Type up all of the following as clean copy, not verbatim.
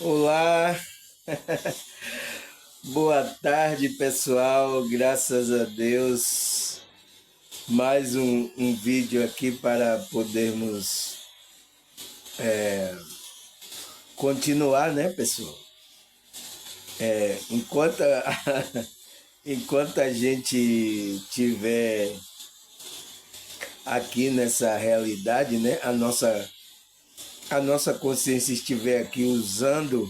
Olá, boa tarde pessoal, graças a Deus. Mais um vídeo aqui para podermos continuar, né, pessoal? Enquanto, enquanto a gente tiver aqui nessa realidade, né, a nossa consciência estiver aqui usando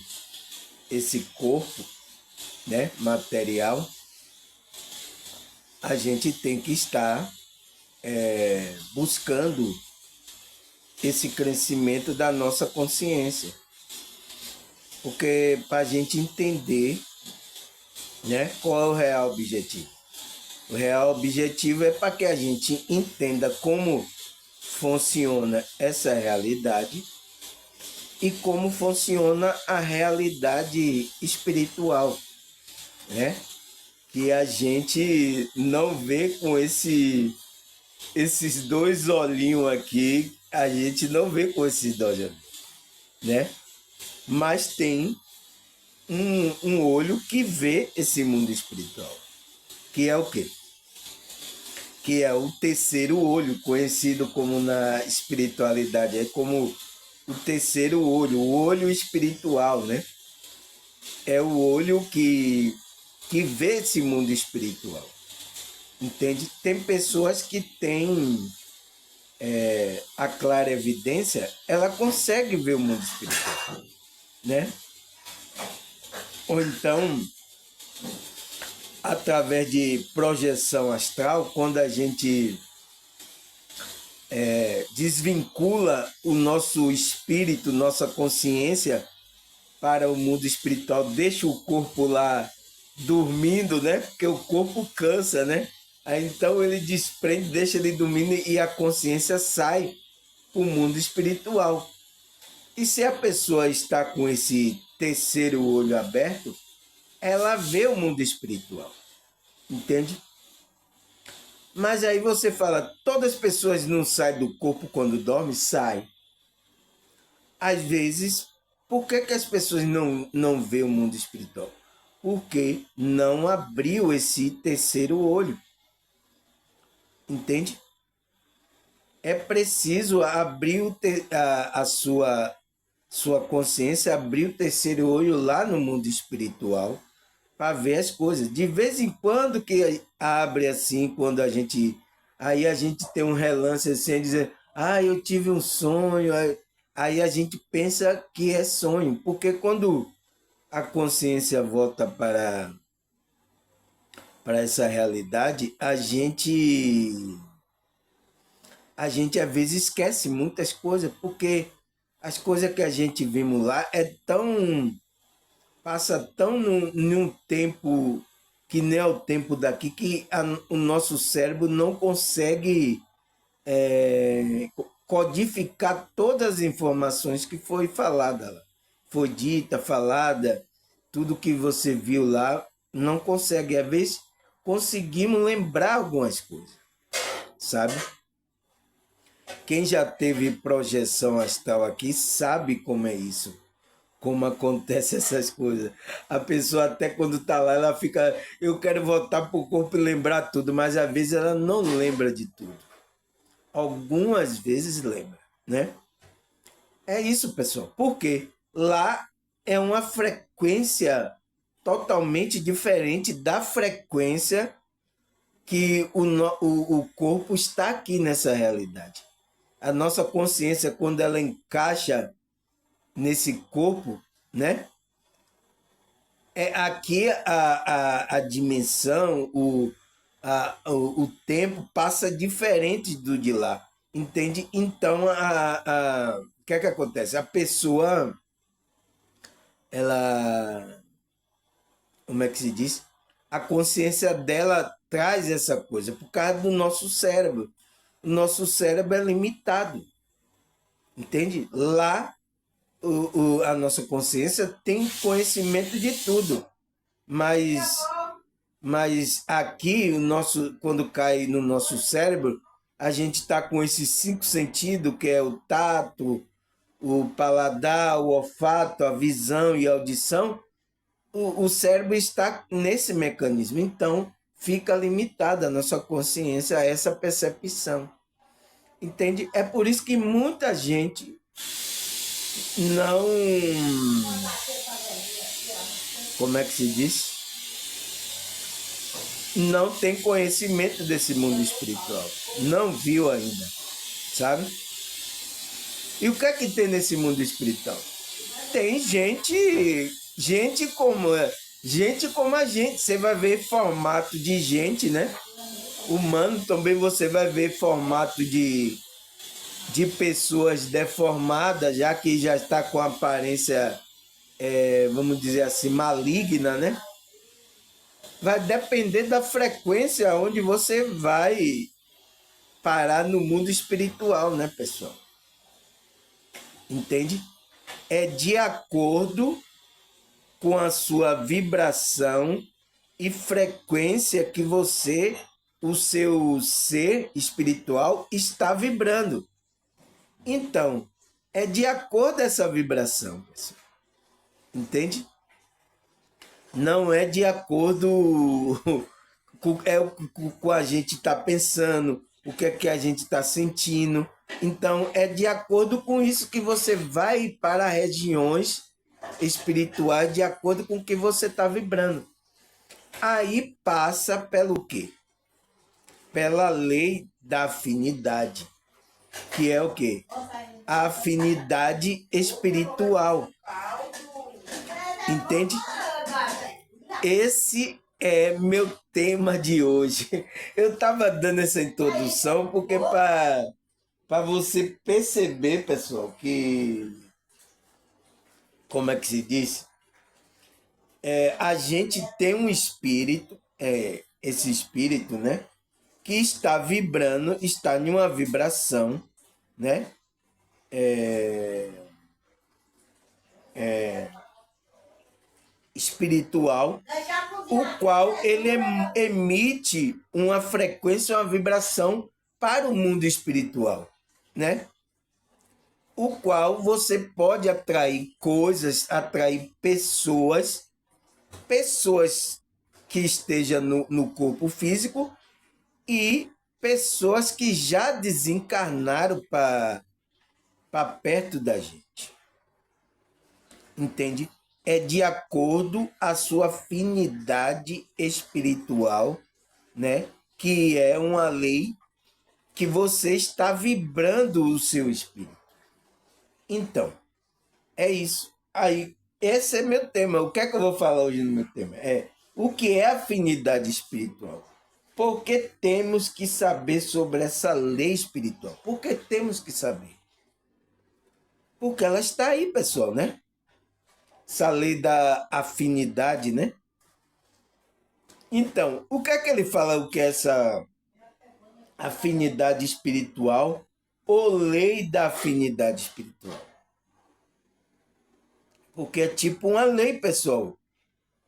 esse corpo, né, material, a gente tem que estar buscando esse crescimento da nossa consciência. Porque para a gente entender, né, qual é o real objetivo. O real objetivo é para que a gente entenda como funciona essa realidade e como funciona a realidade espiritual, né? Que a gente não vê com esses dois olhinhos aqui, a gente não vê com esses dois olhinhos, né? Mas tem um olho que vê esse mundo espiritual, que é o quê? Que é o terceiro olho, conhecido como na espiritualidade, é como o terceiro olho, o olho espiritual, né? É o olho que vê esse mundo espiritual, entende? Tem pessoas que têm a clara evidência, ela consegue ver o mundo espiritual, né? Ou então, através de projeção astral, quando a gente desvincula o nosso espírito, nossa consciência para o mundo espiritual, deixa o corpo lá dormindo, né? Porque o corpo cansa, né? Aí então ele desprende, deixa ele dormindo e a consciência sai para o mundo espiritual. E se a pessoa está com esse terceiro olho aberto, ela vê o mundo espiritual, entende? Mas aí você fala, todas as pessoas não saem do corpo quando dormem? Sai. Às vezes, por que as pessoas não veem o mundo espiritual? Porque não abriu esse terceiro olho, entende? É preciso abrir a sua consciência, abrir o terceiro olho lá no mundo espiritual para ver as coisas. De vez em quando que abre assim, quando a gente. Aí a gente tem um relance assim, dizer, eu tive um sonho. Aí a gente pensa que é sonho, porque quando a consciência volta para essa realidade, a gente às vezes esquece muitas coisas, porque as coisas que a gente vimos lá passa tão num tempo que nem é o tempo daqui, que o nosso cérebro não consegue codificar todas as informações que foi falada lá. Foi dita, falada, tudo que você viu lá, não consegue. Às vezes conseguimos lembrar algumas coisas, sabe? Quem já teve projeção astral aqui sabe como é isso, como acontece essas coisas. A pessoa até quando está lá, ela fica, eu quero voltar para o corpo e lembrar tudo, mas às vezes ela não lembra de tudo. Algumas vezes lembra, né? É isso, pessoal. Porque lá é uma frequência totalmente diferente da frequência que o corpo está aqui nessa realidade. A nossa consciência, quando ela encaixa nesse corpo, né? Aqui a dimensão, o tempo passa diferente do de lá, entende? Então, o que é que acontece? A pessoa, ela, como é que se diz? A consciência dela traz essa coisa por causa do nosso cérebro. O nosso cérebro é limitado, entende? Lá, a nossa consciência tem conhecimento de tudo, mas aqui, quando cai no nosso cérebro, a gente está com esses cinco sentidos, que é o tato, o paladar, o olfato, a visão e a audição, o cérebro está nesse mecanismo. Então, fica limitada a nossa consciência a essa percepção. Entende? É por isso que muita gente não. Como é que se diz? Não tem conhecimento desse mundo espiritual. Não viu ainda. Sabe? E o que é que tem nesse mundo espiritual? Tem gente como a gente. Você vai ver formato de gente, né? Humano também você vai ver formato de pessoas deformadas, já que já está com aparência, vamos dizer assim, maligna, né? Vai depender da frequência onde você vai parar no mundo espiritual, né, pessoal? Entende? É de acordo com a sua vibração e frequência que você, o seu ser espiritual, está vibrando. Então, é de acordo com essa vibração, pessoal. Entende? Não é de acordo com a gente está pensando, o que é que a gente está sentindo. Então, é de acordo com isso que você vai para regiões espirituais, de acordo com o que você está vibrando. Aí passa pelo quê? Pela lei da afinidade, que é o quê? A afinidade espiritual. Entende? Esse é meu tema de hoje. Eu estava dando essa introdução porque para você perceber, pessoal, que como é que se diz? A gente tem um espírito, esse espírito, né? Que está vibrando, está em uma vibração, né? Espiritual, o qual ele emite uma frequência, uma vibração para o mundo espiritual, né? O qual você pode atrair coisas, atrair pessoas que estejam no corpo físico e pessoas que já desencarnaram para perto da gente. Entende? É de acordo a sua afinidade espiritual, né? Que é uma lei que você está vibrando o seu espírito. Então, é isso. Aí, esse é meu tema. O que é que eu vou falar hoje no meu tema? O que é afinidade espiritual? Por que temos que saber sobre essa lei espiritual? Por que temos que saber? Porque ela está aí, pessoal, né? Essa lei da afinidade, né? Então, o que é que ele fala, o que é essa afinidade espiritual ou lei da afinidade espiritual? Porque é tipo uma lei, pessoal.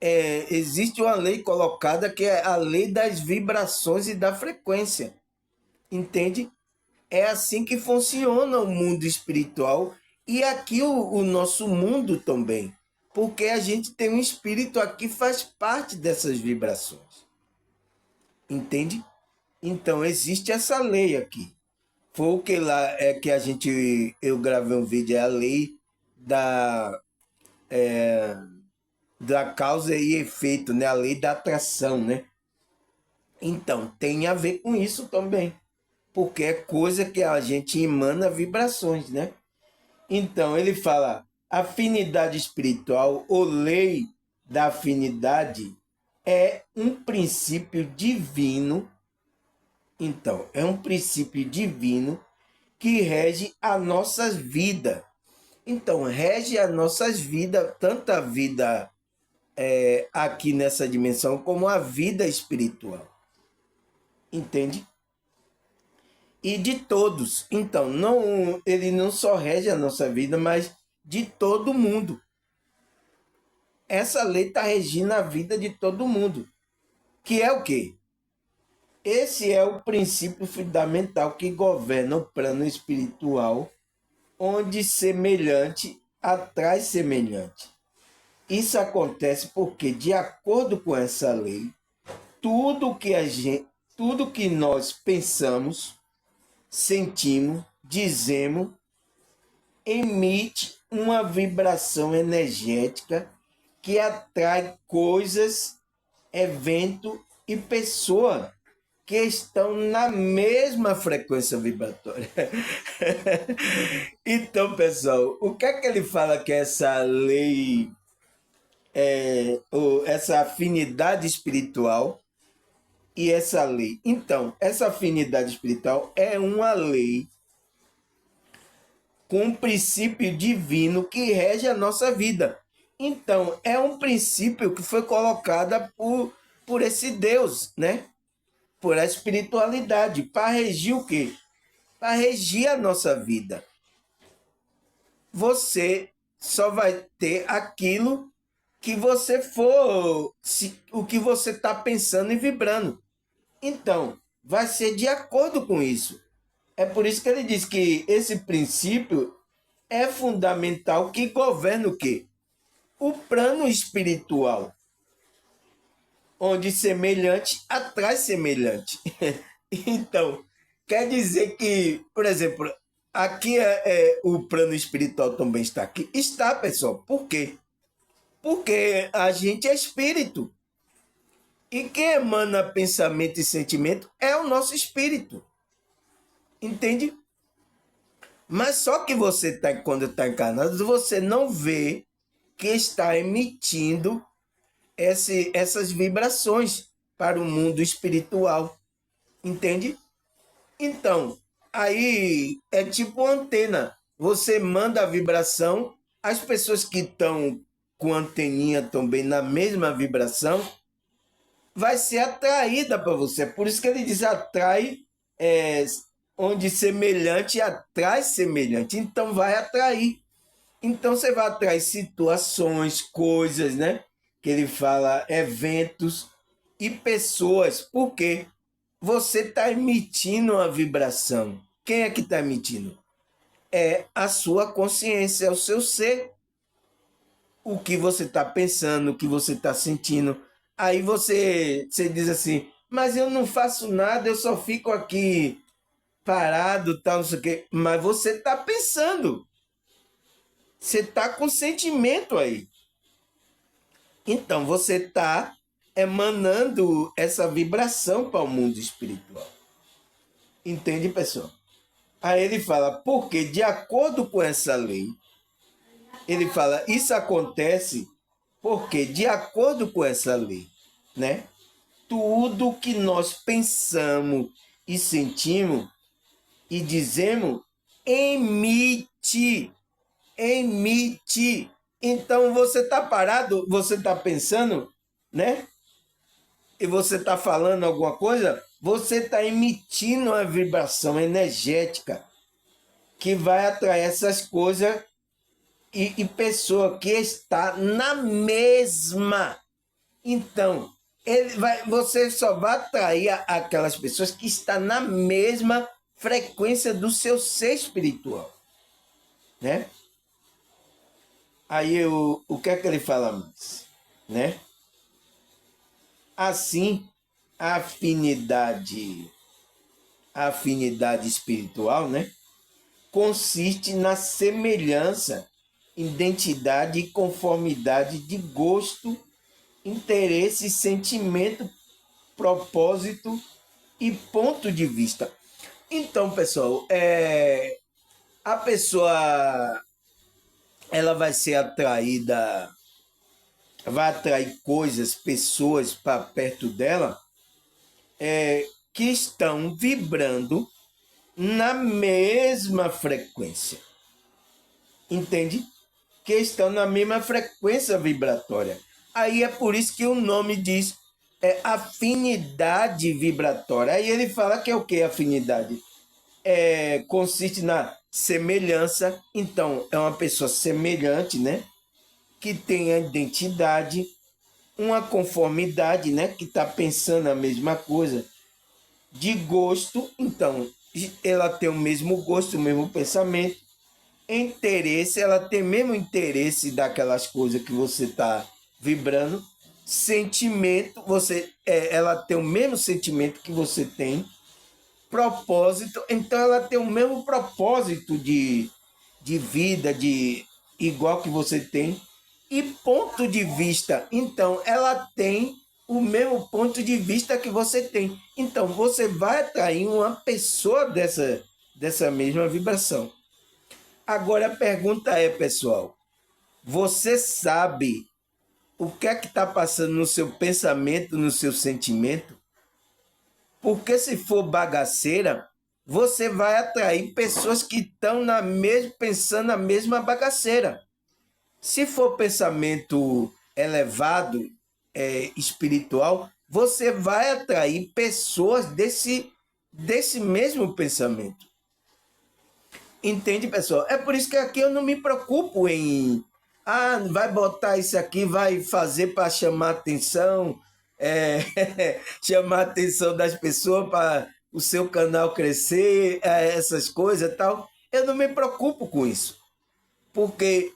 Existe uma lei colocada que é a lei das vibrações e da frequência. Entende? É assim que funciona o mundo espiritual e aqui o nosso mundo também. Porque a gente tem um espírito aqui que faz parte dessas vibrações. Entende? Então existe essa lei aqui. Foi o que lá é que eu gravei um vídeo, é a lei da, da causa e efeito, né? A lei da atração, né? Então tem a ver com isso também, porque é coisa que a gente emana vibrações, né? Então ele fala afinidade espiritual ou lei da afinidade é um princípio divino. Então, é um princípio divino que rege a nossas vidas. Então, rege as nossas vidas, tanto a vida aqui nessa dimensão, como a vida espiritual. Entende? E de todos. Então, ele não só rege a nossa vida, mas de todo mundo. Essa lei está regindo a vida de todo mundo. Que é o quê? Esse é o princípio fundamental que governa o plano espiritual onde semelhante atrai semelhante. Isso acontece porque, de acordo com essa lei, tudo que nós pensamos, sentimos, dizemos, emite uma vibração energética que atrai coisas, eventos e pessoas que estão na mesma frequência vibratória. Então, pessoal, o que é que ele fala que essa lei, essa afinidade espiritual e essa lei? Então, essa afinidade espiritual é uma lei com um princípio divino que rege a nossa vida. Então, é um princípio que foi colocado por esse Deus, né? Por a espiritualidade, para regir o quê? Para regir a nossa vida. Você só vai ter aquilo que você for, o que você está pensando e vibrando. Então, vai ser de acordo com isso. É por isso que ele diz que esse princípio é fundamental, que governa o quê? O plano espiritual, onde semelhante atrai semelhante. Então, quer dizer que, por exemplo, aqui o plano espiritual também está aqui? Está, pessoal. Por quê? Porque a gente é espírito. E quem emana pensamento e sentimento é o nosso espírito. Entende? Mas só que você quando está encarnado, você não vê que está emitindo essas vibrações para o mundo espiritual. Entende? Então, aí é tipo antena. Você manda a vibração, as pessoas que estão com anteninha também na mesma vibração, vai ser atraída para você. Por isso que ele diz atrai, onde semelhante atrai semelhante. Então vai atrair. Então você vai atrair situações, coisas, né? Que ele fala, eventos e pessoas. Por quê? Você está emitindo uma vibração. Quem é que está emitindo? É a sua consciência, é o seu ser. O que você está pensando, o que você está sentindo. Aí você diz assim, mas eu não faço nada, eu só fico aqui parado, tal, não sei o quê. Mas você está pensando. Você está com sentimento aí. Então, você está emanando essa vibração para o mundo espiritual. Entende, pessoal? Aí ele fala, porque de acordo com essa lei, ele fala, isso acontece porque de acordo com essa lei, né? Tudo que nós pensamos e sentimos e dizemos emite. Então você está parado, você está pensando, né? E você está falando alguma coisa, você está emitindo uma vibração energética que vai atrair essas coisas e pessoa que está na mesma. Então, você só vai atrair aquelas pessoas que estão na mesma frequência do seu ser espiritual, né? Aí o que é que ele fala mais, né? Assim, a afinidade espiritual, né? Consiste na semelhança, identidade e conformidade de gosto, interesse, sentimento, propósito e ponto de vista. Então, pessoal, a pessoa ela vai ser atraída, vai atrair coisas, pessoas para perto dela que estão vibrando na mesma frequência. Entende? Que estão na mesma frequência vibratória. Aí é por isso que o nome diz afinidade vibratória. Aí ele fala que é o que afinidade? Consiste na semelhança. Então, é uma pessoa semelhante, né? Que tem a identidade, uma conformidade, né? Que está pensando a mesma coisa. De gosto, então, ela tem o mesmo gosto, o mesmo pensamento. interesse, ela tem mesmo interesse daquelas coisas que você está vibrando, sentimento, ela tem o mesmo sentimento que você tem, propósito, então ela tem o mesmo propósito de vida, de igual que você tem, e ponto de vista. Então, ela tem o mesmo ponto de vista que você tem. Então, você vai atrair uma pessoa dessa mesma vibração. Agora a pergunta é, pessoal, você sabe o que é que está passando no seu pensamento, no seu sentimento? Porque se for bagaceira, você vai atrair pessoas que estão pensando na mesma bagaceira. Se for pensamento elevado, espiritual, você vai atrair pessoas desse mesmo pensamento. Entende, pessoal? É por isso que aqui eu não me preocupo em... Ah, vai botar isso aqui, vai fazer para chamar atenção, chamar a atenção das pessoas para o seu canal crescer, essas coisas e tal. Eu não me preocupo com isso. Porque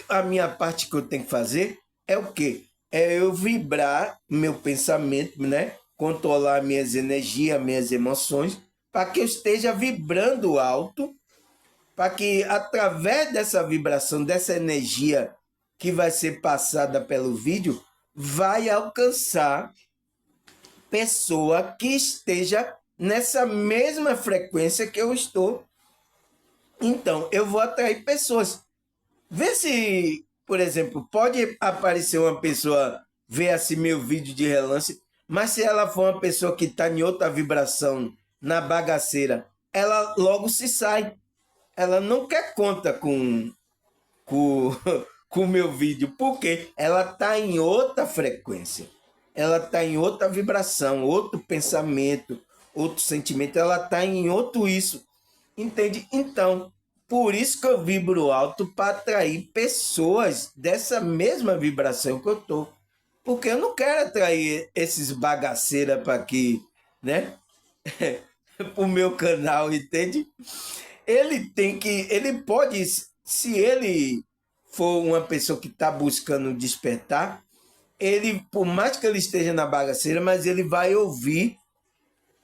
a minha parte que eu tenho que fazer é o quê? É eu vibrar meu pensamento, né? Controlar minhas energias, minhas emoções, para que eu esteja vibrando alto, para que através dessa vibração, dessa energia que vai ser passada pelo vídeo, vai alcançar pessoa que esteja nessa mesma frequência que eu estou. Então, eu vou atrair pessoas. Vê se, por exemplo, pode aparecer uma pessoa, ver assim meu vídeo de relance, mas se ela for uma pessoa que está em outra vibração, na bagaceira, ela logo se sai. Ela não quer conta com, com o meu vídeo, porque ela está em outra frequência. Ela está em outra vibração, outro pensamento, outro sentimento, ela está em outro isso. Entende? Então, por isso que eu vibro alto para atrair pessoas dessa mesma vibração que eu tô. Porque eu não quero atrair esses bagaceiras para aqui, né? Para o meu canal, entende? Ele pode, se ele for uma pessoa que está buscando despertar, ele, por mais que ele esteja na bagaceira, mas ele vai ouvir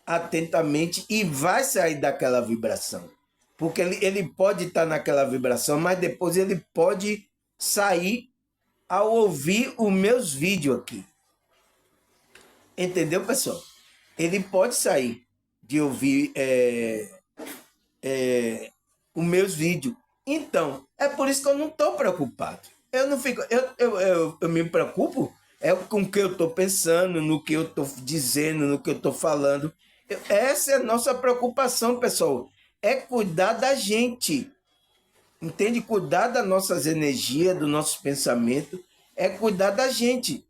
atentamente e vai sair daquela vibração. Porque ele pode estar naquela vibração, mas depois ele pode sair ao ouvir os meus vídeos aqui. Entendeu, pessoal? Ele pode sair de ouvir os meus vídeos. Então, é por isso que eu não estou preocupado. Eu não fico. Eu me preocupo com o que eu estou pensando, no que eu estou dizendo, no que eu estou falando. Essa é a nossa preocupação, pessoal. É cuidar da gente. Entende? Cuidar das nossas energias, dos nossos pensamentos. É cuidar da gente.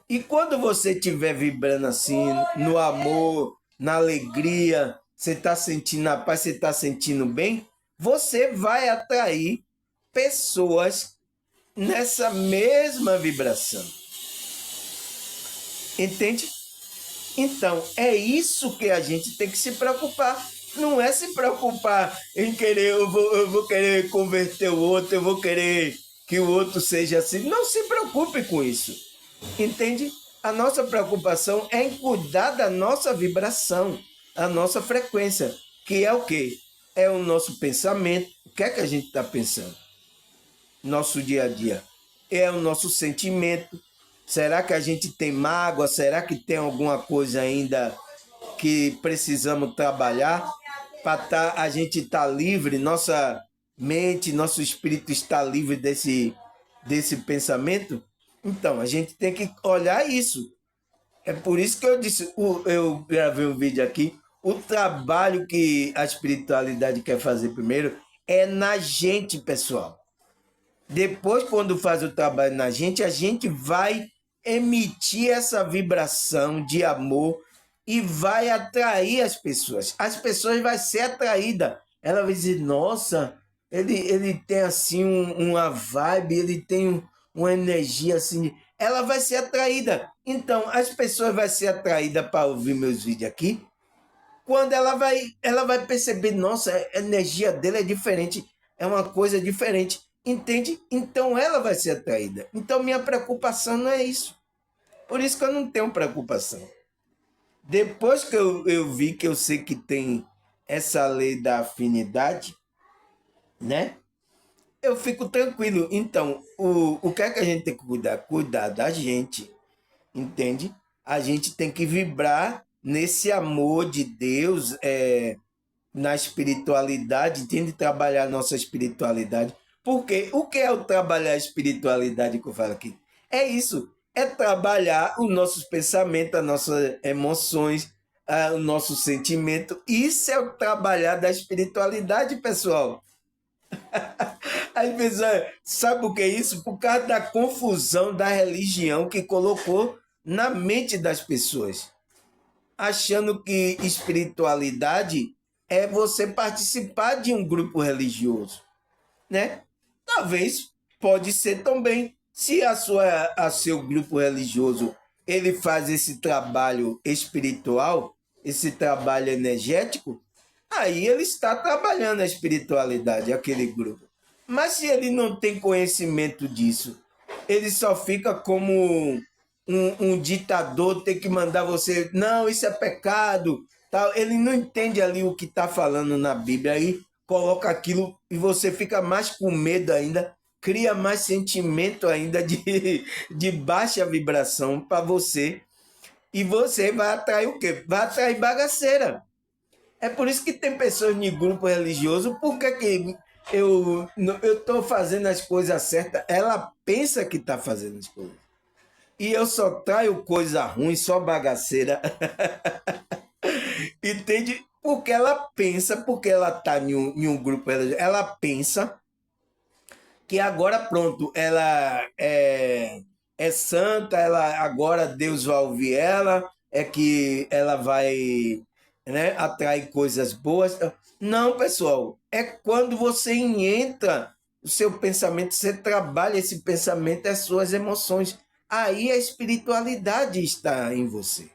E quando você estiver vibrando assim, no amor, na alegria, você está sentindo a paz, você está sentindo bem, você vai atrair pessoas nessa mesma vibração. Entende? Então, é isso que a gente tem que se preocupar. Não é se preocupar em querer, eu vou querer converter o outro, eu vou querer que o outro seja assim. Não se preocupe com isso. Entende? A nossa preocupação é em cuidar da nossa vibração, a nossa frequência, que é o quê? É o nosso pensamento. O que é que a gente está pensando? Nosso dia a dia. É o nosso sentimento. Será que a gente tem mágoa? Será que tem alguma coisa ainda que precisamos trabalhar para a gente estar livre, nossa mente, nosso espírito estar livre desse pensamento? Então, a gente tem que olhar isso. É por isso que eu disse, eu gravei um vídeo aqui, o trabalho que a espiritualidade quer fazer primeiro é na gente, pessoal. Depois, quando faz o trabalho na gente, a gente vai emitir essa vibração de amor e vai atrair as pessoas. As pessoas vão ser atraídas. Ela vai dizer, nossa, ele tem assim uma vibe, ele tem uma energia assim. Ela vai ser atraída. Então, as pessoas vão ser atraídas para ouvir meus vídeos aqui. Quando ela vai perceber, nossa, a energia dele é diferente. é uma coisa diferente. Entende? Então ela vai ser atraída. Então minha preocupação não é isso. Por isso que eu não tenho preocupação. Depois que eu vi que eu sei que tem essa lei da afinidade, né? Eu fico tranquilo. Então, o que é que a gente tem que cuidar? Cuidar da gente, entende? A gente tem que vibrar nesse amor de Deus, na espiritualidade, entende? Trabalhar a nossa espiritualidade. Porque o que é o trabalhar a espiritualidade que eu falo aqui? É isso, é trabalhar os nossos pensamentos, as nossas emoções, o nosso sentimento. Isso é o trabalhar da espiritualidade, pessoal. As pessoas, sabe o que é isso? Por causa da confusão da religião que colocou na mente das pessoas, achando que espiritualidade é você participar de um grupo religioso, né? Talvez pode ser também, se a seu grupo religioso ele faz esse trabalho espiritual, esse trabalho energético, aí ele está trabalhando a espiritualidade, aquele grupo. Mas se ele não tem conhecimento disso, ele só fica como um ditador, tem que mandar você, não, isso é pecado, tal. Ele não entende ali o que está falando na Bíblia, aí coloca aquilo e você fica mais com medo ainda, cria mais sentimento ainda de baixa vibração para você, e você vai atrair o quê? Vai atrair bagaceira. É por isso que tem pessoas em grupo religioso, porque que eu estou fazendo as coisas certas, ela pensa que está fazendo as coisas. E eu só traio coisa ruim, só bagaceira. Entende? Porque ela pensa, porque ela está em um grupo religioso, ela pensa que agora pronto, ela é santa, ela agora Deus vai ouvir ela, é que ela vai, né, atrair coisas boas. Não, pessoal, é quando você entra o seu pensamento, você trabalha esse pensamento, as suas emoções. Aí a espiritualidade está em você.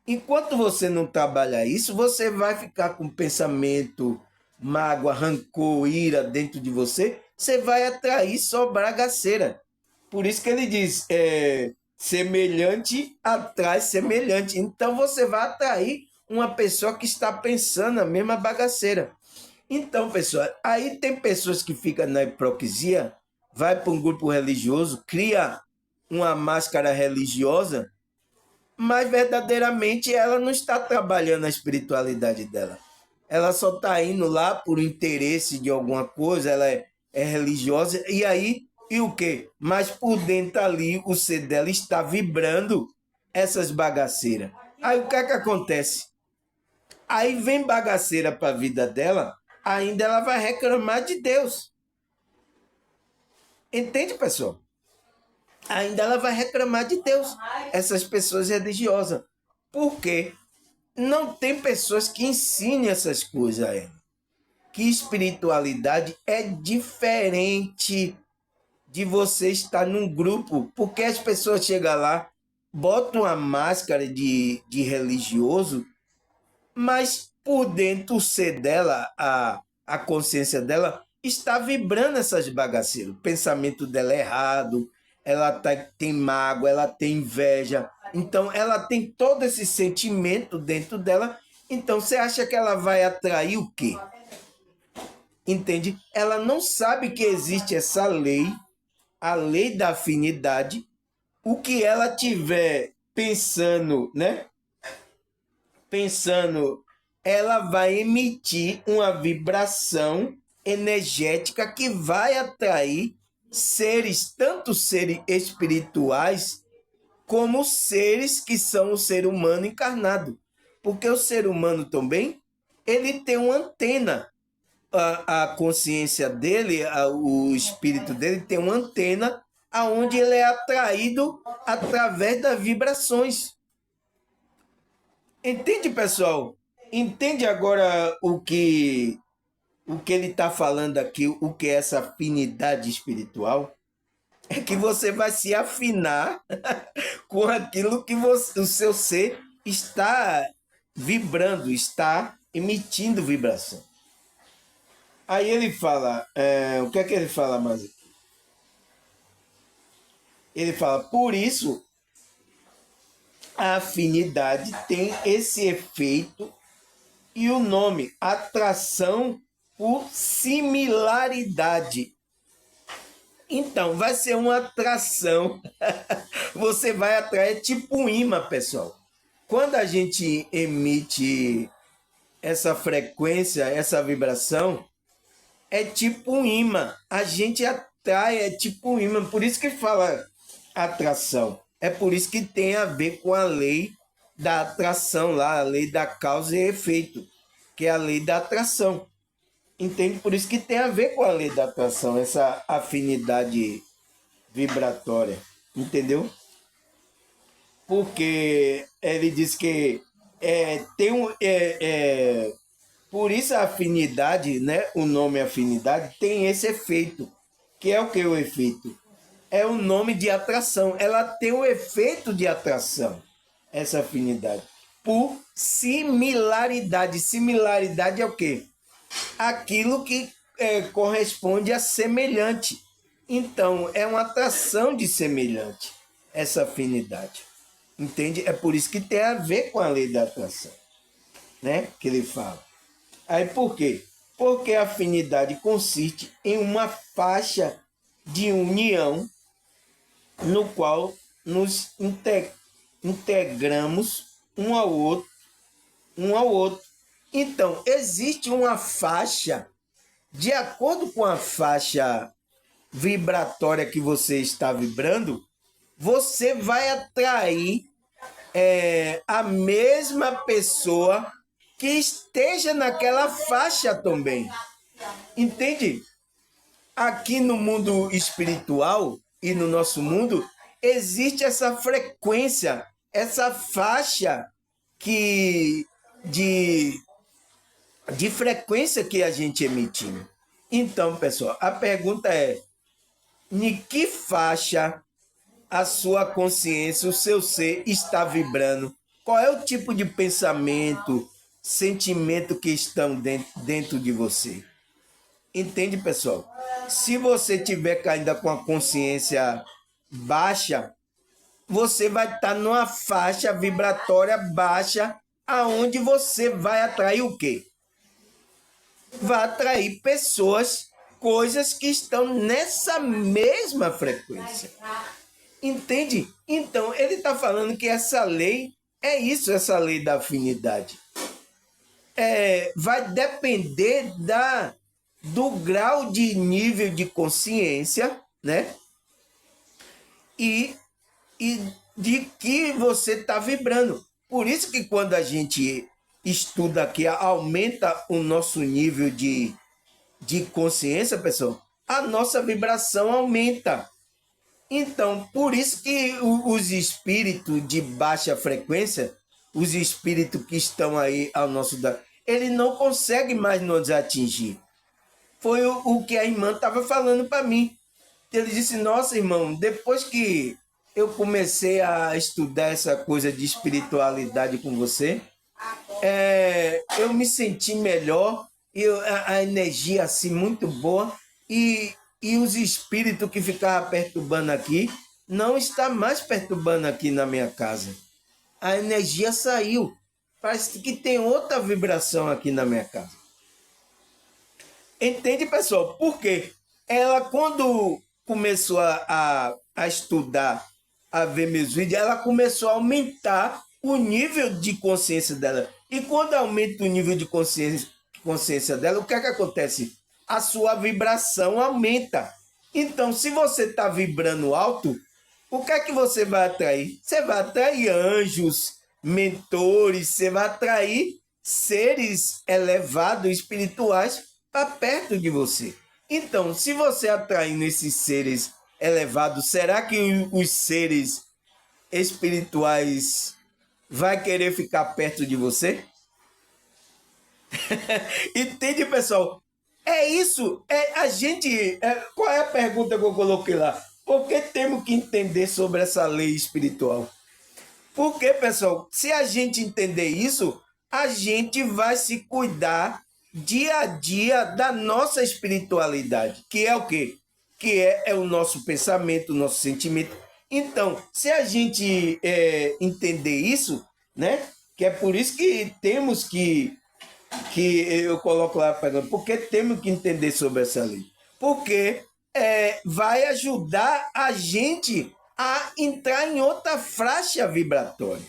Enquanto você não trabalhar isso, você vai ficar com pensamento, mágoa, rancor, ira dentro de você. Você vai atrair só bagaceira. Por isso que ele diz, semelhante atrai semelhante. Então você vai atrair uma pessoa que está pensando a mesma bagaceira. Então, pessoal, aí tem pessoas que ficam na hipocrisia, vai para um grupo religioso, cria uma máscara religiosa, mas verdadeiramente ela não está trabalhando a espiritualidade dela. Ela só está indo lá por interesse de alguma coisa, ela é religiosa, e aí, e o quê? Mas por dentro ali, o ser dela está vibrando essas bagaceiras. Aí o que é que acontece? Aí vem bagaceira para a vida dela, ainda ela vai reclamar de Deus. Entende, pessoal? Ainda ela vai reclamar de Deus, essas pessoas religiosas. Por quê? Não tem pessoas que ensinem essas coisas a ela. Que espiritualidade é diferente de você estar num grupo, porque as pessoas chegam lá, botam uma máscara de religioso, mas por dentro o ser dela, a consciência dela, está vibrando essas bagaceiras. O pensamento dela é errado, ela tem mágoa, ela tem inveja. Então, ela tem todo esse sentimento dentro dela. Então, você acha que ela vai atrair o quê? Entende? Ela não sabe que existe essa lei, a lei da afinidade. O que ela tiver pensando, né? Pensando, ela vai emitir uma vibração energética que vai atrair seres, tanto seres espirituais, como seres que são o ser humano encarnado. Porque o ser humano também, ele tem uma antena. A consciência dele, o espírito dele tem uma antena aonde ele é atraído através das vibrações. Entende, pessoal? Entende agora o que ele está falando aqui, o que é essa afinidade espiritual? É que você vai se afinar com aquilo que o seu ser está vibrando, está emitindo vibração. Aí ele fala, o que é que ele fala mais? Ele fala, por isso a afinidade tem esse efeito e o nome, atração por similaridade. Então, vai ser uma atração. Você vai atrair tipo um imã, pessoal. Quando a gente emite essa frequência, essa vibração, é tipo um imã. A gente atrai, é tipo um imã. Por isso que fala atração. É por isso que tem a ver com a lei da atração lá, a lei da causa e efeito, que é a lei da atração. Entende? Por isso que tem a ver com a lei da atração, essa afinidade vibratória. Entendeu? Porque ele diz que por isso a afinidade, né? O nome afinidade tem esse efeito. Que é o que o efeito? É o nome de atração. Ela tem o efeito de atração, essa afinidade. Por similaridade. Similaridade é o quê? Aquilo que corresponde a semelhante. Então, é uma atração de semelhante, essa afinidade. Entende? É por isso que tem a ver com a lei da atração, né? Que ele fala. Aí por quê? Porque a afinidade consiste em uma faixa de união no qual nos integramos um ao outro. Então, existe uma faixa, de acordo com a faixa vibratória que você está vibrando, você vai atrair a mesma pessoa que esteja naquela faixa também. Entende? Aqui no mundo espiritual e no nosso mundo, existe essa frequência, essa faixa que de frequência que a gente emite. Então, pessoal, a pergunta é: em que faixa a sua consciência, o seu ser está vibrando? Qual é o tipo de pensamento, sentimento que estão dentro de você? Entende, pessoal? Se você tiver ainda com a consciência baixa, você vai estar numa faixa vibratória baixa, aonde você vai atrair o quê? Vai atrair pessoas, coisas que estão nessa mesma frequência. Entende? Então, ele está falando que essa lei é isso, essa lei da afinidade. Vai depender do grau de nível de consciência, né? E de que você está vibrando. Por isso que quando a gente estuda aqui, aumenta o nosso nível de consciência, pessoal, a nossa vibração aumenta. Então, por isso que os espíritos de baixa frequência, os espíritos que estão aí ao nosso lado, ele não consegue mais nos atingir. Foi o que a irmã estava falando para mim. Ele disse: nossa, irmão, depois que eu comecei a estudar essa coisa de espiritualidade com você, eu me senti melhor, a energia assim muito boa, e os espíritos que ficavam perturbando aqui não está mais perturbando aqui na minha casa. A energia saiu. Parece que tem outra vibração aqui na minha casa. Entende, pessoal? Por quê? Ela, quando começou a estudar, a ver meus vídeos, ela começou a aumentar o nível de consciência dela. E quando aumenta o nível de consciência dela, o que é que acontece? A sua vibração aumenta. Então, se você está vibrando alto, o que é que você vai atrair? Você vai atrair anjos, mentores, você vai atrair seres elevados, espirituais, para perto de você. Então, se você atraindo esses seres elevados, será que os seres espirituais vai querer ficar perto de você? Entende, pessoal? É isso. Qual é a pergunta que eu coloquei lá? Por que temos que entender sobre essa lei espiritual? Porque, pessoal, se a gente entender isso, a gente vai se cuidar dia a dia da nossa espiritualidade, que é o quê? Que é o nosso pensamento, o nosso sentimento. Então, se a gente entender isso, né? Que é por isso que temos que eu coloco lá, porque temos que entender sobre essa lei. Porque vai ajudar a gente a entrar em outra faixa vibratória.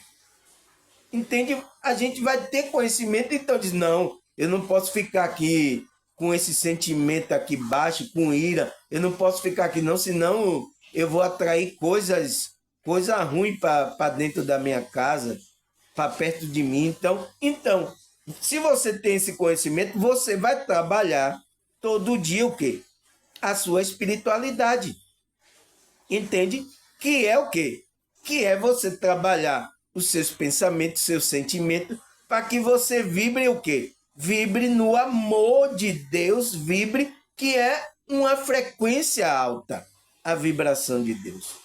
Entende? A gente vai ter conhecimento, então diz, não, eu não posso ficar aqui com esse sentimento aqui baixo, com ira, eu não posso ficar aqui não, senão eu vou atrair coisa ruim para dentro da minha casa, para perto de mim. Então, se você tem esse conhecimento, você vai trabalhar todo dia o quê? A sua espiritualidade. Entende? Que é o quê? Que é você trabalhar os seus pensamentos, seus sentimentos, para que você vibre o quê? Vibre no amor de Deus, vibre, que é uma frequência alta, a vibração de Deus.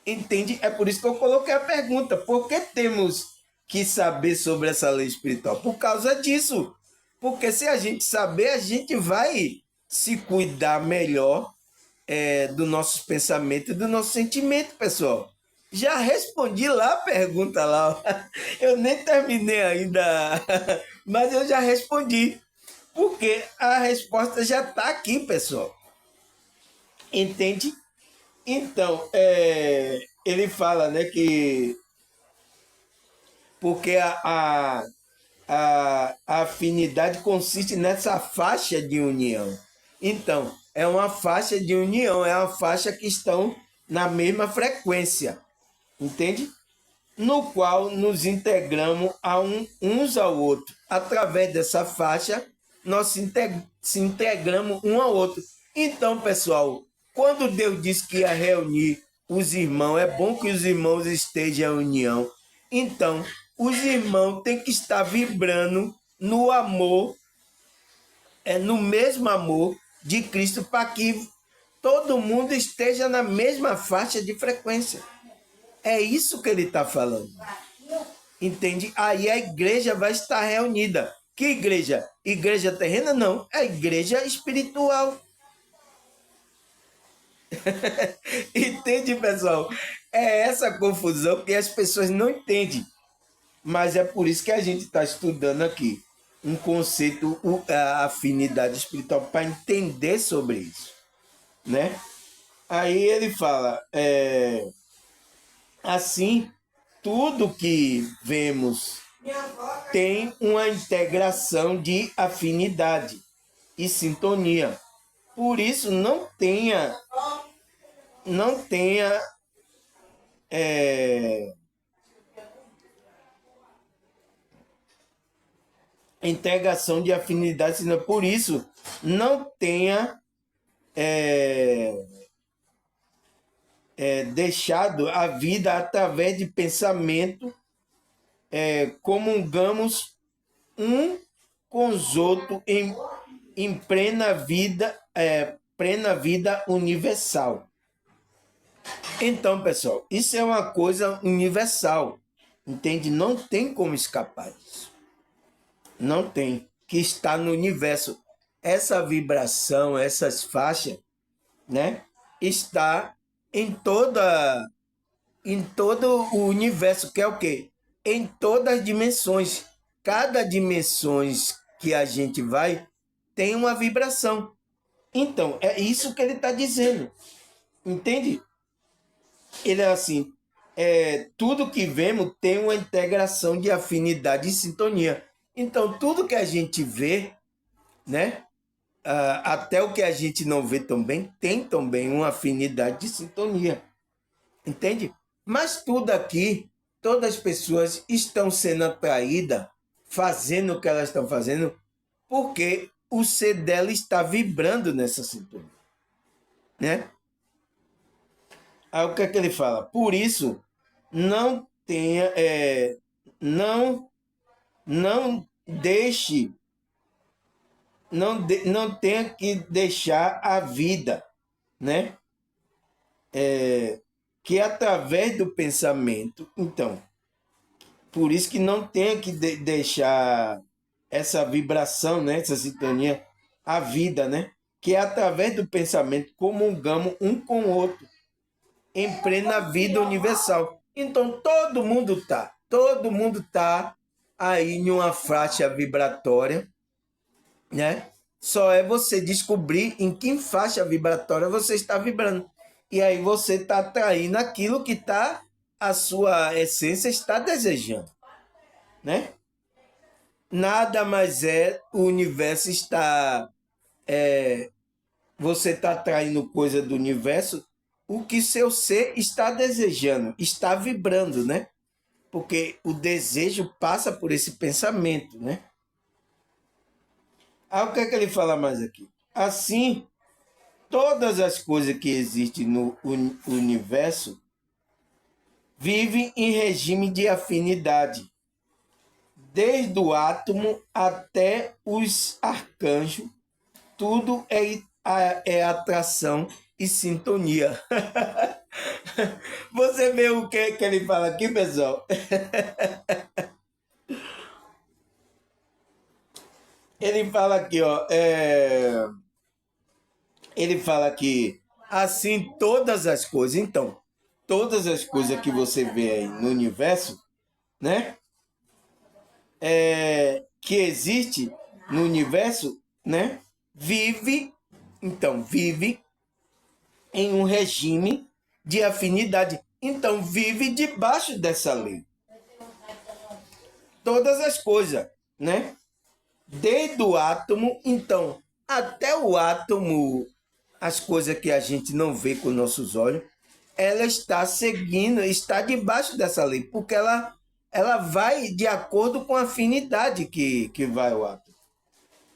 Entende? É por isso que eu coloquei a pergunta, por que temos que saber sobre essa lei espiritual? Por causa disso. Porque se a gente saber, a gente vai se cuidar melhor do nossos pensamentos e do nosso sentimento, pessoal. Já respondi lá a pergunta lá. Eu nem terminei ainda, mas eu já respondi. Porque a resposta já está aqui, pessoal. Entende? Então, ele fala, né, que porque a afinidade consiste nessa faixa de união. Então, é uma faixa de união, é uma faixa que estão na mesma frequência, entende? No qual nos integramos uns ao outro. Através dessa faixa, nós se integramos um ao outro. Então, pessoal, quando Deus disse que ia reunir os irmãos, é bom que os irmãos estejam em união. Então, os irmãos têm que estar vibrando no amor, no mesmo amor de Cristo, para que todo mundo esteja na mesma faixa de frequência. É isso que ele está falando. Entende? Aí a igreja vai estar reunida. Que igreja? Igreja terrena? Não. É igreja espiritual. Entende, pessoal? É essa confusão que as pessoas não entendem. Mas é por isso que a gente está estudando aqui um conceito, a afinidade espiritual, para entender sobre isso, né? Aí ele fala, assim, tudo que vemos tem uma integração de afinidade e sintonia. Por isso, não tenha integração de afinidade, senão por isso não tenha deixado a vida através de pensamento, comungamos um com os outros em plena vida universal. Então, pessoal, isso é uma coisa universal, entende? Não tem como escapar disso. Não tem, que está no universo. Essa vibração, essas faixas, né, está em todo o universo, que é o quê? Em todas as dimensões. Cada dimensão que a gente vai tem uma vibração. Então, é isso que ele está dizendo. Entende? Ele é assim, tudo que vemos tem uma integração de afinidade e sintonia. Então, tudo que a gente vê, né, até o que a gente não vê também, tem também uma afinidade de sintonia. Entende? Mas tudo aqui, todas as pessoas estão sendo atraídas, fazendo o que elas estão fazendo, porque o ser dela está vibrando nessa sintonia, né? Aí o que é que ele fala? Por isso, não tenha, não deixe, não tenha que deixar a vida, né? Que através do pensamento, então, por isso que não tenha que deixar essa vibração, né? Essa sintonia, a vida, né? Que é através do pensamento comungamos um com o outro em plena vida universal. Então todo mundo tá aí em uma faixa vibratória, né? Só é você descobrir em que faixa vibratória você está vibrando. E aí você está atraindo aquilo que tá, a sua essência está desejando, né? Nada mais é, o universo está, você está atraindo coisa do universo, o que seu ser está desejando, está vibrando, né? Porque o desejo passa por esse pensamento, né? Aí o que é que ele fala mais aqui? Assim, todas as coisas que existem no universo vivem em regime de afinidade, desde o átomo até os arcanjos, tudo é atração e sintonia. Você vê o que ele fala aqui, pessoal? Ele fala aqui, ó, ele fala que assim todas as coisas, então, todas as coisas que você vê aí no universo, né, que existe no universo, né, vive em um regime de afinidade. Então, vive debaixo dessa lei. Todas as coisas, né? Desde o átomo, então, até o átomo, as coisas que a gente não vê com nossos olhos, ela está seguindo, está debaixo dessa lei, porque ela vai de acordo com a afinidade que vai o átomo.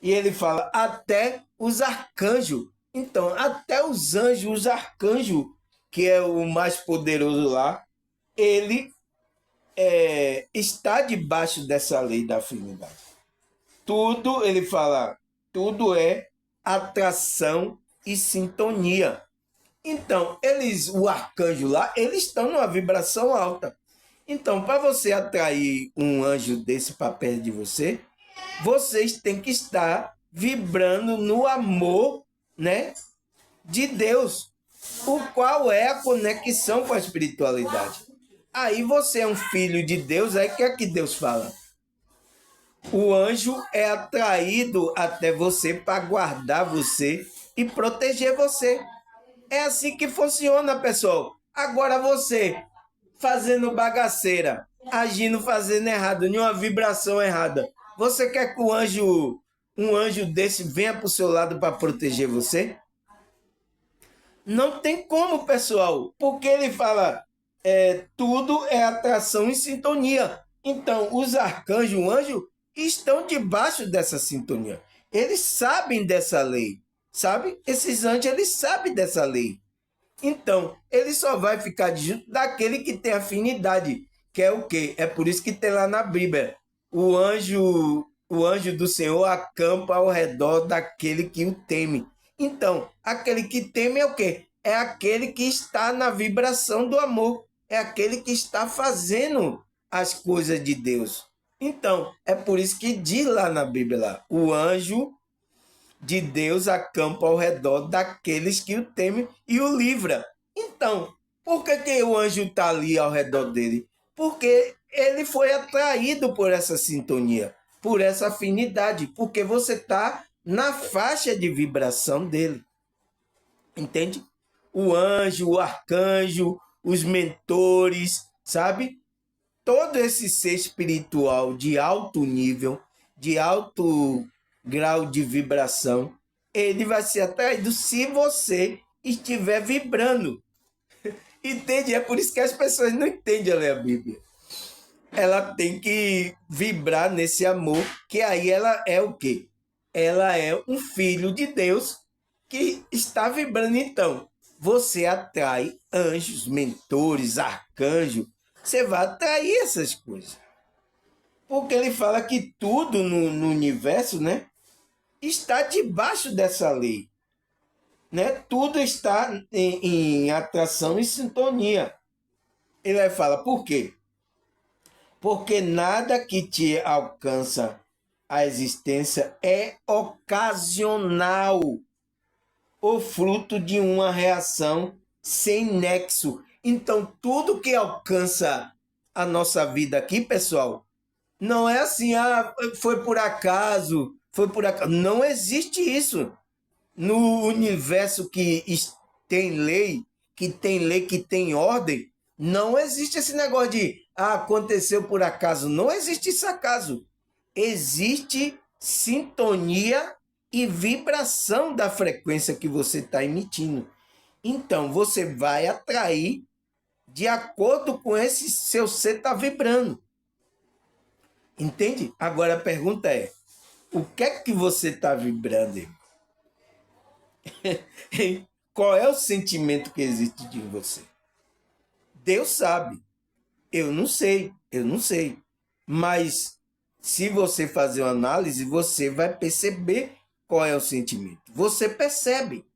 E ele fala até os arcanjos. Então, até os anjos, os arcanjos, que é o mais poderoso lá, ele está debaixo dessa lei da afinidade. Tudo, ele fala, tudo é atração e sintonia. Então, o arcanjo lá, eles estão numa vibração alta. Então, para você atrair um anjo desse para perto de você, vocês têm que estar vibrando no amor, né, de Deus, o qual é a conexão com a espiritualidade. Aí você é um filho de Deus, aí o que é que Deus fala? O anjo é atraído até você para guardar você e proteger você. É assim que funciona, pessoal. Agora você fazendo bagaceira, agindo, fazendo errado, em uma vibração errada. Você quer que um anjo desse venha para o seu lado para proteger você? Não tem como, pessoal, porque ele fala, tudo é atração e sintonia. Então, os arcanjos, o anjo, estão debaixo dessa sintonia. Eles sabem dessa lei, sabe? Esses anjos, eles sabem dessa lei. Então, ele só vai ficar junto daquele que tem afinidade, que é o quê? É por isso que tem lá na Bíblia, o anjo do Senhor acampa ao redor daquele que o teme. Então, aquele que teme é o quê? É aquele que está na vibração do amor, é aquele que está fazendo as coisas de Deus. Então, é por isso que diz lá na Bíblia, lá, o anjo de Deus acampa ao redor daqueles que o temem e o livra. Então, por que o anjo está ali ao redor dele? Porque ele foi atraído por essa sintonia, por essa afinidade, porque você está na faixa de vibração dele. Entende? O anjo, o arcanjo, os mentores, sabe? Todo esse ser espiritual de alto nível, de alto grau de vibração, ele vai ser atraído se você estiver vibrando. Entende? É por isso que as pessoas não entendem a ler a Bíblia. Ela tem que vibrar nesse amor, que aí ela é o quê? Ela é um filho de Deus que está vibrando. Então, você atrai anjos, mentores, arcanjos. Você vai atrair essas coisas. Porque ele fala que tudo no universo, né, está debaixo dessa lei. Né? Tudo está em atração e sintonia. Ele vai falar, por quê? Porque nada que te alcança a existência é ocasional, ou fruto de uma reação sem nexo. Então, tudo que alcança a nossa vida aqui, pessoal, não é assim, foi por acaso. Não existe isso. No universo que tem ordem, não existe esse negócio de aconteceu por acaso. Não existe esse acaso. Existe sintonia e vibração da frequência que você está emitindo. Então, você vai atrair de acordo com esse seu ser está vibrando. Entende? Agora a pergunta é, o que é que você está vibrando, irmão? Qual é o sentimento que existe em você? Deus sabe. Eu não sei. Mas se você fazer uma análise, você vai perceber qual é o sentimento. Você percebe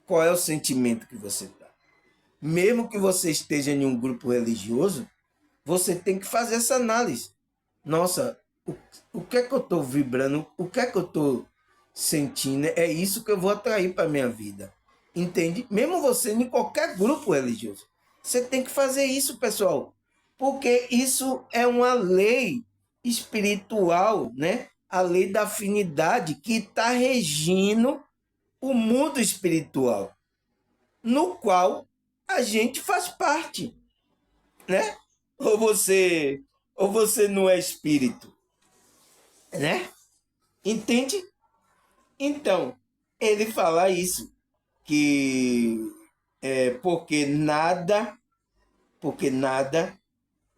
qual é o sentimento que você está. Mesmo que você esteja em um grupo religioso, você tem que fazer essa análise. Nossa, o que é que eu estou vibrando? O que é que eu estou sentindo? É isso que eu vou atrair para a minha vida. Entende? Mesmo você em qualquer grupo religioso. Você tem que fazer isso, pessoal. Porque isso é uma lei espiritual, né? A lei da afinidade que está regindo o mundo espiritual, no qual a gente faz parte, né? Ou você não é espírito, né? Entende? Então, ele fala isso, que é porque nada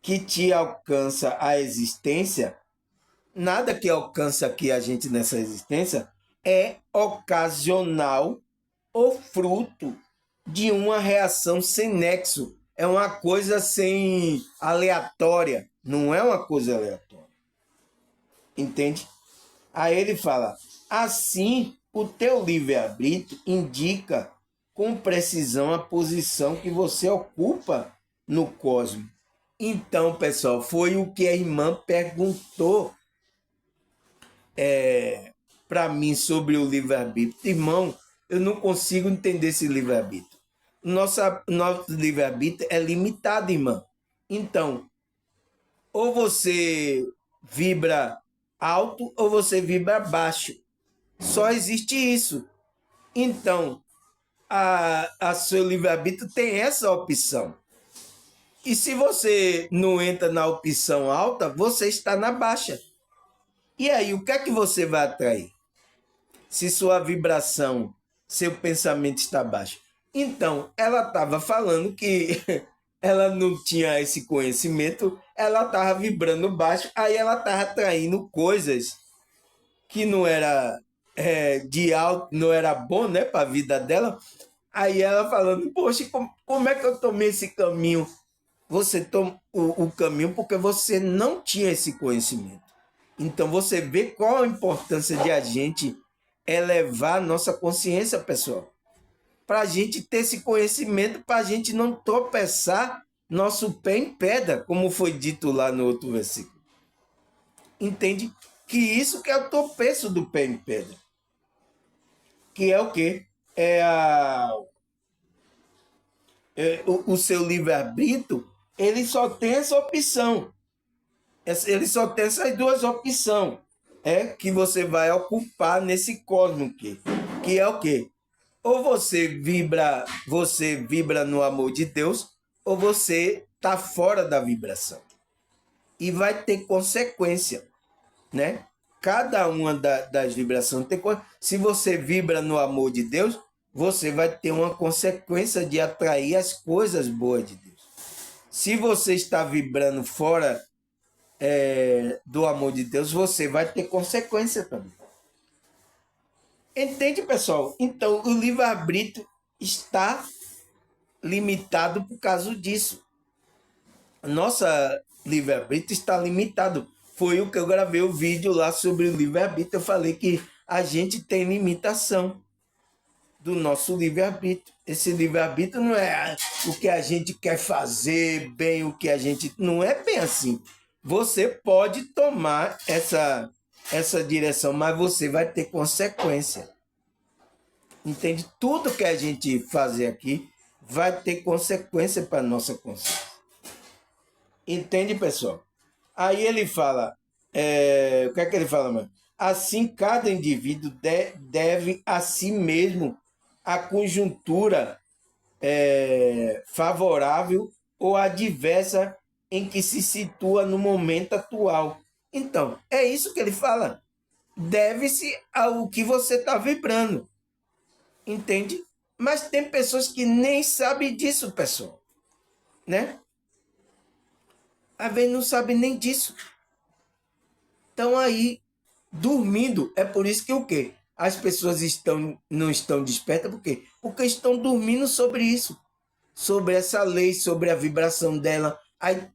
que te alcança a existência, nada que alcança aqui a gente nessa existência é ocasional ou fruto de uma reação sem nexo. É uma coisa sem aleatória, não é uma coisa aleatória. Entende? Aí ele fala: assim, o teu livre-arbítrio indica com precisão a posição que você ocupa no cosmos. Então, pessoal, foi o que a irmã perguntou para mim sobre o livre-arbítrio. Irmão, eu não consigo entender esse livre-arbítrio. Nosso livre-arbítrio é limitado, irmão. Então, ou você vibra alto ou você vibra baixo. Só existe isso. Então, a seu livre-arbítrio tem essa opção. E se você não entra na opção alta, você está na baixa. E aí, o que é que você vai atrair? Se sua vibração, seu pensamento está baixo. Então, ela estava falando que ela não tinha esse conhecimento, ela estava vibrando baixo, aí ela estava atraindo coisas que não era de alto, não era bom, né, para a vida dela. Aí ela falando, poxa, como é que eu tomei esse caminho? Você toma o caminho porque você não tinha esse conhecimento. Então você vê qual a importância de a gente elevar a nossa consciência, pessoal. Para a gente ter esse conhecimento, para a gente não tropeçar nosso pé em pedra, como foi dito lá no outro versículo. Entende? Que isso que é o tropeço do pé em pedra. Que é o quê? O seu livre-arbítrio, ele só tem essa opção. Ele só tem essas duas opções. Que você vai ocupar nesse cosmos que é o quê? Ou você vibra no amor de Deus, ou você está fora da vibração. E vai ter consequência, né? Cada uma das vibrações tem consequência. Se você vibra no amor de Deus, você vai ter uma consequência de atrair as coisas boas de Deus. Se você está vibrando fora do amor de Deus, você vai ter consequência também. Entende, pessoal? Então, o livre-arbítrio está limitado por causa disso. Nossa livre-arbítrio está limitado. Foi o que eu gravei o vídeo lá sobre o livre-arbítrio. Eu falei que a gente tem limitação do nosso livre-arbítrio. Esse livre-arbítrio não é o que a gente quer fazer, bem o que a gente... Não é bem assim. Você pode tomar essa direção, mas você vai ter consequência. Entende? Tudo que a gente fazer aqui vai ter consequência para a nossa consciência. Entende, pessoal? Aí ele fala, o que é que ele fala, mano? Assim, cada indivíduo deve a si mesmo a conjuntura favorável ou adversa em que se situa no momento atual. Então, é isso que ele fala. Deve-se ao que você está vibrando. Entende? Mas tem pessoas que nem sabem disso, pessoal. Né? Às vezes não sabe nem disso. Estão aí dormindo. É por isso que o quê? As pessoas não estão despertas, por quê? Porque estão dormindo sobre isso. Sobre essa lei, sobre a vibração dela. Aí,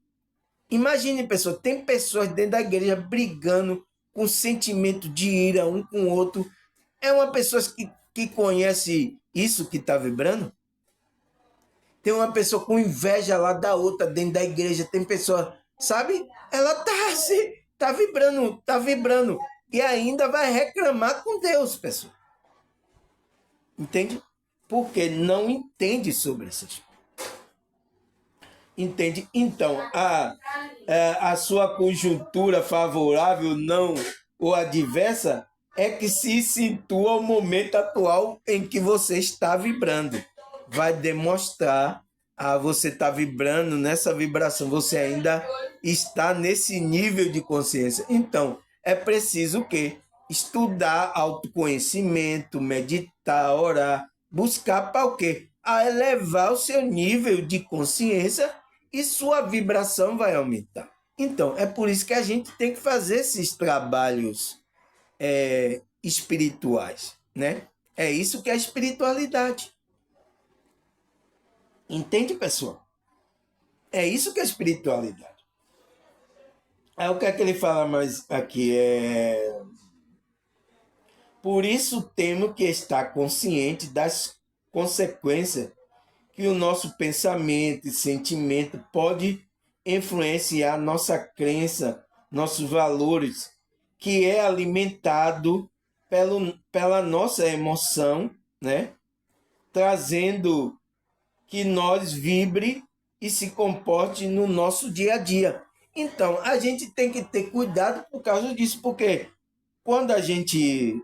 imagine, pessoal, tem pessoas dentro da igreja brigando com sentimento de ira um com o outro. É uma pessoa que conhece isso que está vibrando? Tem uma pessoa com inveja lá da outra dentro da igreja. Tem pessoa, sabe? Ela tá vibrando, tá vibrando. E ainda vai reclamar com Deus, pessoal. Entende? Porque não entende sobre essas coisas. Entende? Então, a sua conjuntura favorável, não, ou adversa, é que se situa o momento atual em que você está vibrando. Vai demonstrar você está vibrando nessa vibração, você ainda está nesse nível de consciência. Então, é preciso o quê? Estudar autoconhecimento, meditar, orar, buscar para o quê? A elevar o seu nível de consciência e sua vibração vai aumentar. Então, é por isso que a gente tem que fazer esses trabalhos espirituais, né? É isso que é a espiritualidade. Entende, pessoal? É isso que é espiritualidade. Aí o que é que ele fala mais aqui? Por isso temos que estar consciente das consequências que o nosso pensamento e sentimento pode influenciar nossa crença, nossos valores, que é alimentado pela nossa emoção, né? Trazendo que nós vibre e se comporte no nosso dia a dia. Então, a gente tem que ter cuidado por causa disso, porque quando a gente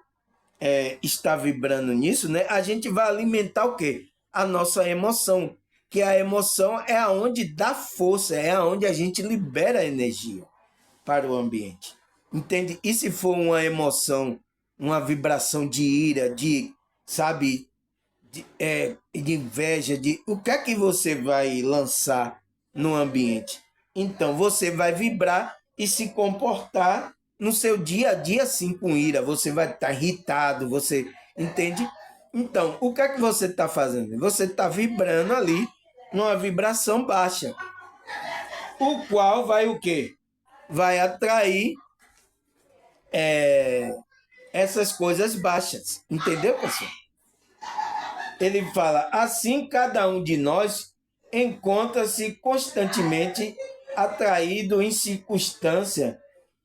está vibrando nisso, né, a gente vai alimentar o quê? A nossa emoção, que a emoção é aonde dá força, é aonde a gente libera energia para o ambiente. Entende? E se for uma emoção, uma vibração de ira, de, sabe, de inveja, o que é que você vai lançar no ambiente? Então, você vai vibrar e se comportar no seu dia a dia, assim, com ira. Você vai estar irritado, você entende? Então, o que é que você está fazendo? Você está vibrando ali numa vibração baixa, o qual vai o quê? Vai atrair essas coisas baixas. Entendeu, pessoal? Ele fala, assim cada um de nós encontra-se constantemente atraído em circunstâncias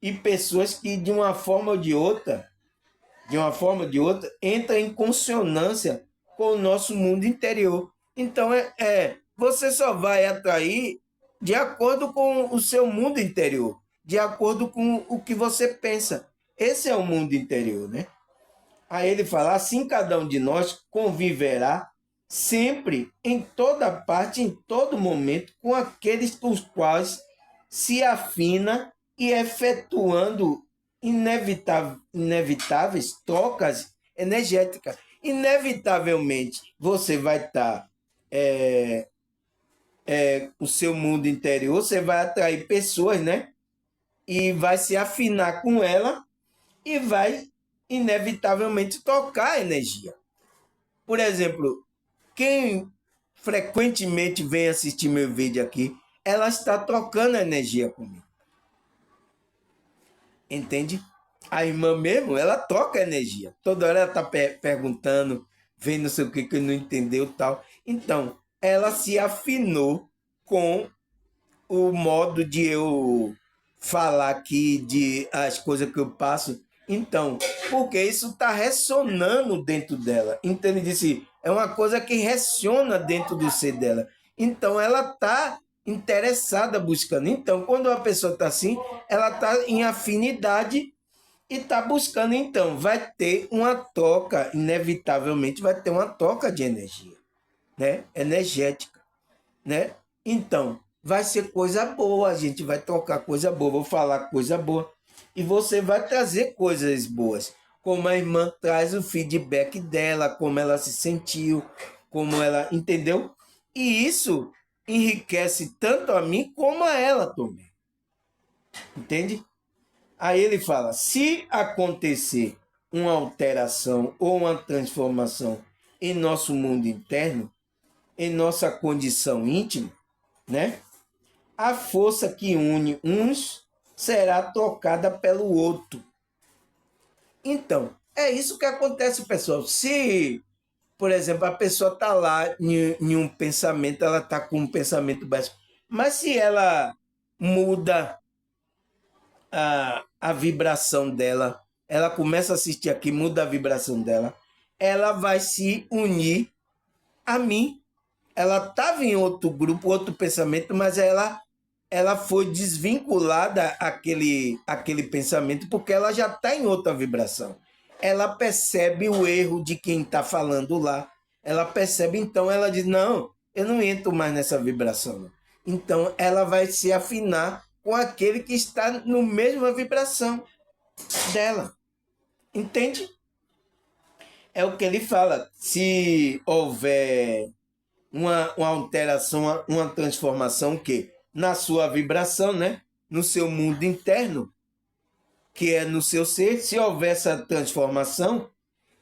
e pessoas que de uma forma ou de outra, entra em consonância com o nosso mundo interior. Então você só vai atrair de acordo com o seu mundo interior, de acordo com o que você pensa. Esse é o mundo interior, né? Aí ele fala, assim cada um de nós conviverá sempre, em toda parte, em todo momento, com aqueles com os quais se afina e efetuando inevitáveis trocas energéticas. Inevitavelmente, você vai estar o seu mundo interior, você vai atrair pessoas, né? E vai se afinar com ela e vai inevitavelmente tocar energia. Por exemplo, quem frequentemente vem assistir meu vídeo aqui, ela está trocando energia comigo. Entende? A irmã mesmo, ela troca energia. Toda hora ela está perguntando, vendo não sei o que não entendeu tal. Então, ela se afinou com o modo de eu falar aqui, de as coisas que eu passo. Então, porque isso está ressonando dentro dela. Então ele disse, é uma coisa que ressona dentro do ser dela. Então ela está interessada buscando. Então, quando uma pessoa está assim, ela está em afinidade e está buscando. Então, vai ter uma troca, inevitavelmente vai ter uma troca de energia, né? Energética, né? Então, vai ser coisa boa, a gente vai trocar coisa boa, vou falar coisa boa e você vai trazer coisas boas. Como a irmã traz o feedback dela, como ela se sentiu, como ela entendeu? E isso enriquece tanto a mim como a ela também. Entende? Aí ele fala: se acontecer uma alteração ou uma transformação em nosso mundo interno, em nossa condição íntima, né? A força que une uns será trocada pelo outro. Então, é isso que acontece, pessoal. Se, por exemplo, a pessoa está lá em um pensamento, ela está com um pensamento baixo, mas se ela muda a vibração dela, ela começa a assistir aqui, muda a vibração dela, ela vai se unir a mim. Ela estava em outro grupo, outro pensamento, mas ela foi desvinculada aquele pensamento porque ela já está em outra vibração. Ela percebe o erro de quem está falando lá. Ela percebe, então ela diz, não, eu não entro mais nessa vibração. Não. Então ela vai se afinar com aquele que está no mesma vibração dela. Entende? É o que ele fala. Se houver uma alteração, uma transformação que na sua vibração, né? No seu mundo interno, que é no seu ser, se houver essa transformação,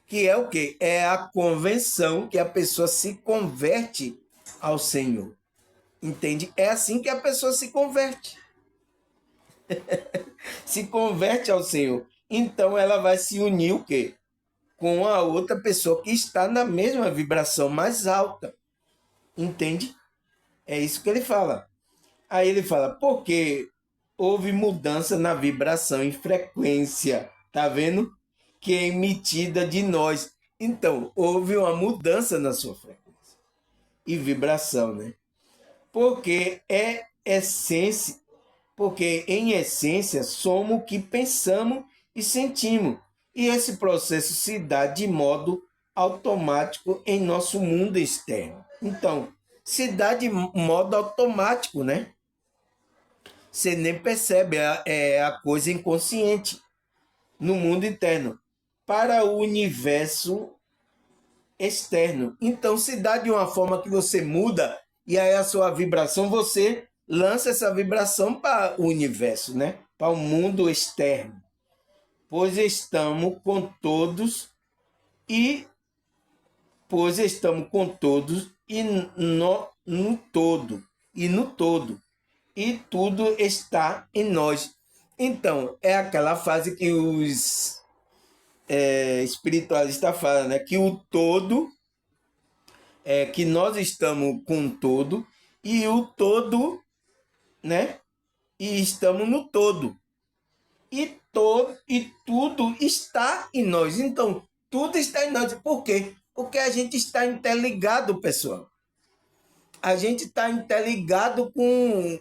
que é o quê? É a convenção que a pessoa se converte ao Senhor. Entende? É assim que a pessoa se converte. Se converte ao Senhor. Então ela vai se unir o quê? Com a outra pessoa que está na mesma vibração mais alta. Entende? É isso que ele fala. Aí ele fala, porque houve mudança na vibração e frequência, tá vendo? Que é emitida de nós. Então, houve uma mudança na sua frequência e vibração, né? Porque é essência, porque em essência somos o que pensamos e sentimos. E esse processo se dá de modo automático em nosso mundo externo. Então, se dá de modo automático, né? Você nem percebe, é a coisa inconsciente no mundo interno para o universo externo. Então se dá de uma forma que você muda e aí a sua vibração, você lança essa vibração para o universo, né? Para o mundo externo. Pois estamos com todos e pois estamos com todos e no todo e no todo e tudo está em nós. Então, é aquela fase que os espiritualistas falam, né? Que o todo, que nós estamos com o todo, e o todo, né? E estamos no todo. E tudo está em nós. Então, tudo está em nós. Por quê? Porque a gente está interligado, pessoal. A gente está interligado com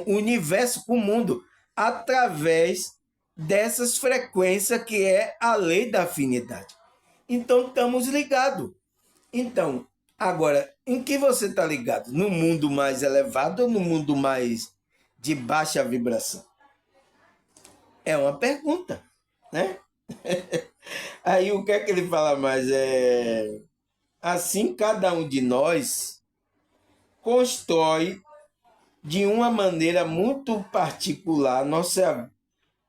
o universo, com o mundo, através dessas frequências que é a lei da afinidade. Então, estamos ligados. Então, agora, em que você está ligado? No mundo mais elevado ou no mundo mais de baixa vibração? É uma pergunta, né? Aí o que é que ele fala mais? Assim, cada um de nós constrói de uma maneira muito particular nossa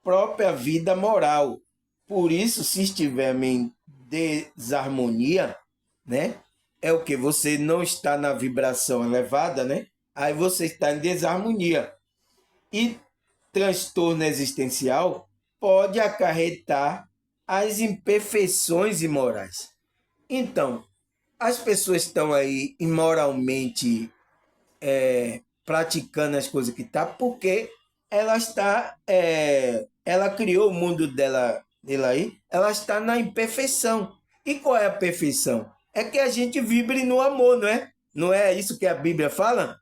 própria vida moral. Por isso, se estivermos em desarmonia, né? É o que? Você não está na vibração elevada, né? Aí você está em desarmonia. E transtorno existencial pode acarretar as imperfeições imorais. Então, as pessoas estão aí imoralmente praticando as coisas que tá, porque ela criou o mundo dela nele aí, ela está na imperfeição. E qual é a perfeição? É que a gente vibre no amor, não é? Não é isso que a Bíblia fala?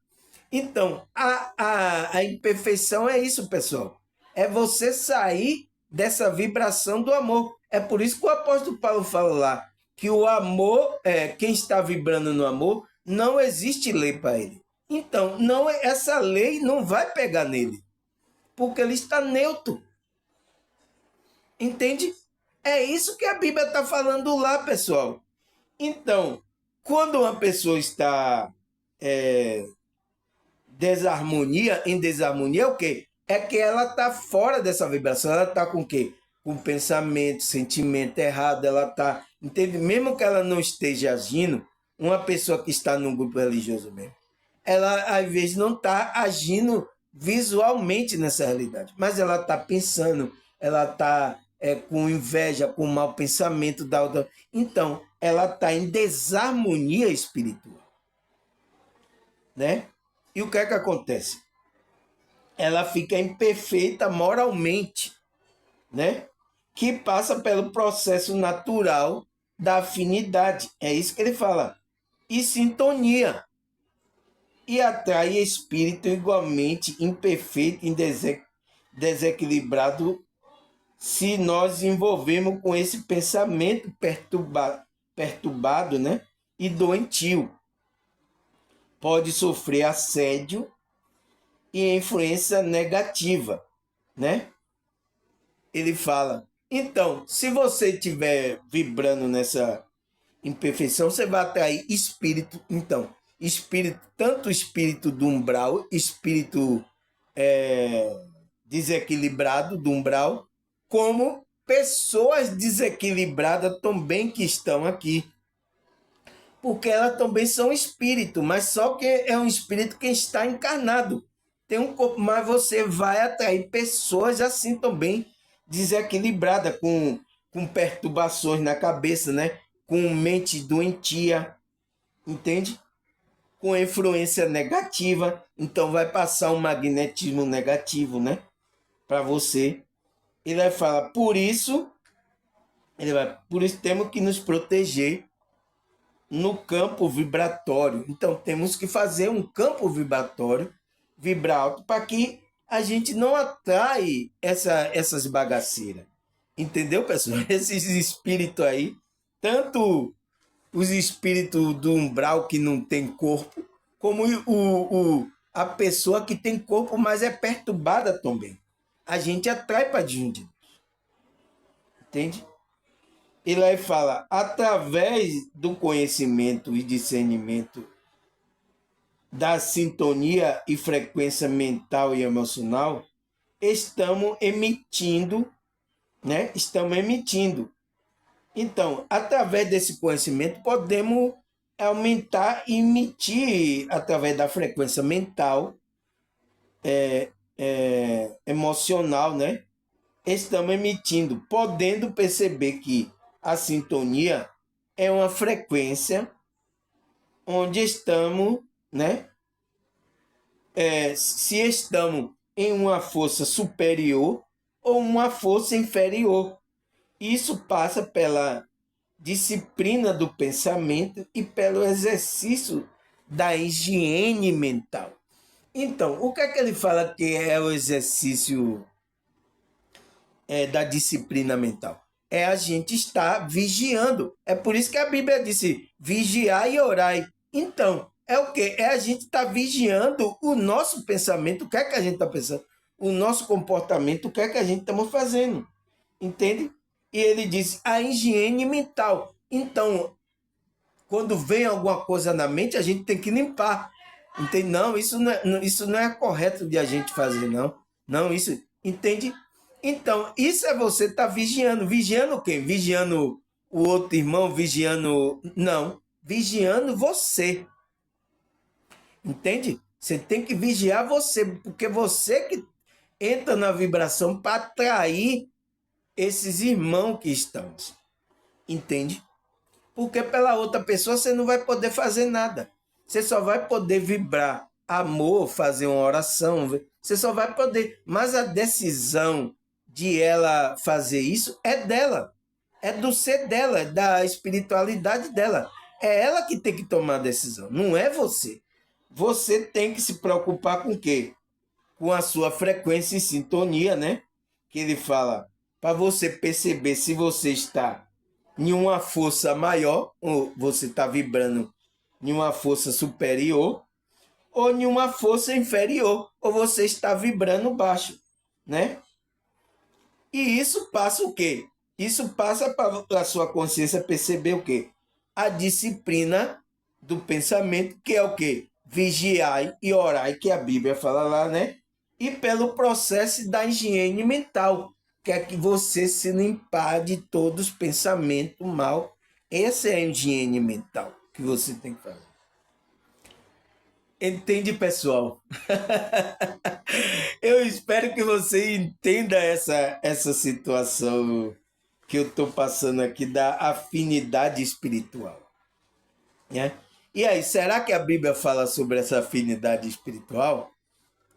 Então, a imperfeição é isso, pessoal. É você sair dessa vibração do amor. É por isso que o apóstolo Paulo fala lá que o amor, quem está vibrando no amor, não existe lei para ele. Então, não, essa lei não vai pegar nele, porque ele está neutro. Entende? É isso que a Bíblia está falando lá, pessoal. Então, quando uma pessoa está em desarmonia, é o quê? É que ela está fora dessa vibração. Ela está com o quê? Com pensamento, sentimento errado. Ela está. Entende? Mesmo que ela não esteja agindo, uma pessoa que está num grupo religioso mesmo, ela às vezes não está agindo visualmente nessa realidade, mas ela está pensando, ela está com inveja, com mau pensamento da outra. Então, ela está em desarmonia espiritual, né? E o que é que acontece? Ela fica imperfeita moralmente, né? Que passa pelo processo natural da afinidade. É isso que ele fala. E sintonia. E atrai espírito igualmente imperfeito e desequilibrado se nós envolvemos com esse pensamento perturbado, né? E doentio. Pode sofrer assédio e influência negativa, né? Ele fala, então, se você estiver vibrando nessa imperfeição, você vai atrair espírito. Então, espírito, tanto espírito do umbral, espírito desequilibrado do umbral, como pessoas desequilibradas também que estão aqui. Porque elas também são espírito, mas só que é um espírito que está encarnado. Tem um corpo, mas você vai atrair pessoas assim também, desequilibradas, com perturbações na cabeça, né? Com mente doentia, entende? Com influência negativa. Então vai passar um magnetismo negativo, né? Para você. Ele vai falar, por isso temos que nos proteger no campo vibratório. Então temos que fazer um campo vibratório, vibrar alto, para que a gente não atrai essas bagaceiras. Entendeu, pessoal? Esses espíritos aí, tanto os espíritos do umbral que não tem corpo, como a pessoa que tem corpo, mas é perturbada também. A gente atrai para diante. Entende? Ele aí fala, através do conhecimento e discernimento da sintonia e frequência mental e emocional, estamos emitindo, né? Estamos emitindo. Então, através desse conhecimento, podemos aumentar e emitir, através da frequência mental, emocional, né? Estamos emitindo, podendo perceber que a sintonia é uma frequência onde estamos, né? Se estamos em uma força superior ou uma força inferior. Isso passa pela disciplina do pensamento e pelo exercício da higiene mental. Então, o que é que ele fala que é o exercício da disciplina mental? É a gente estar vigiando. É por isso que a Bíblia disse, vigiar e orai. Então, é o quê? É a gente estar vigiando o nosso pensamento, o que é que a gente está pensando, o nosso comportamento, o que é que a gente estamos fazendo. Entende? E ele diz a higiene mental. Então, quando vem alguma coisa na mente, a gente tem que limpar. Entende? Não, isso não é correto de a gente fazer, não. Não, isso. Entende? Então, isso é você estar vigiando. Vigiando quem? Vigiando o outro irmão, vigiando. Não. Vigiando você. Entende? Você tem que vigiar você, porque você que entra na vibração para atrair esses irmãos que estão. Entende? Porque pela outra pessoa você não vai poder fazer nada. Você só vai poder vibrar amor, fazer uma oração. Você só vai poder. Mas a decisão de ela fazer isso é dela. É do ser dela, é da espiritualidade dela. É ela que tem que tomar a decisão, não é você. Você tem que se preocupar com o quê? Com a sua frequência em sintonia, né? Que ele fala, para você perceber se você está em uma força maior, ou você está vibrando em uma força superior, ou em uma força inferior, ou você está vibrando baixo, né? E isso passa o quê? Isso passa para a sua consciência perceber o quê? A disciplina do pensamento, que é o quê? Vigiai e orai, que a Bíblia fala lá, né? E pelo processo da higiene mental, que é que você se limpar de todos os pensamentos mal. Essa é a higiene mental que você tem que fazer. Entende, pessoal? Eu espero que você entenda essa situação que eu estou passando aqui da afinidade espiritual, né? E aí, será que a Bíblia fala sobre essa afinidade espiritual,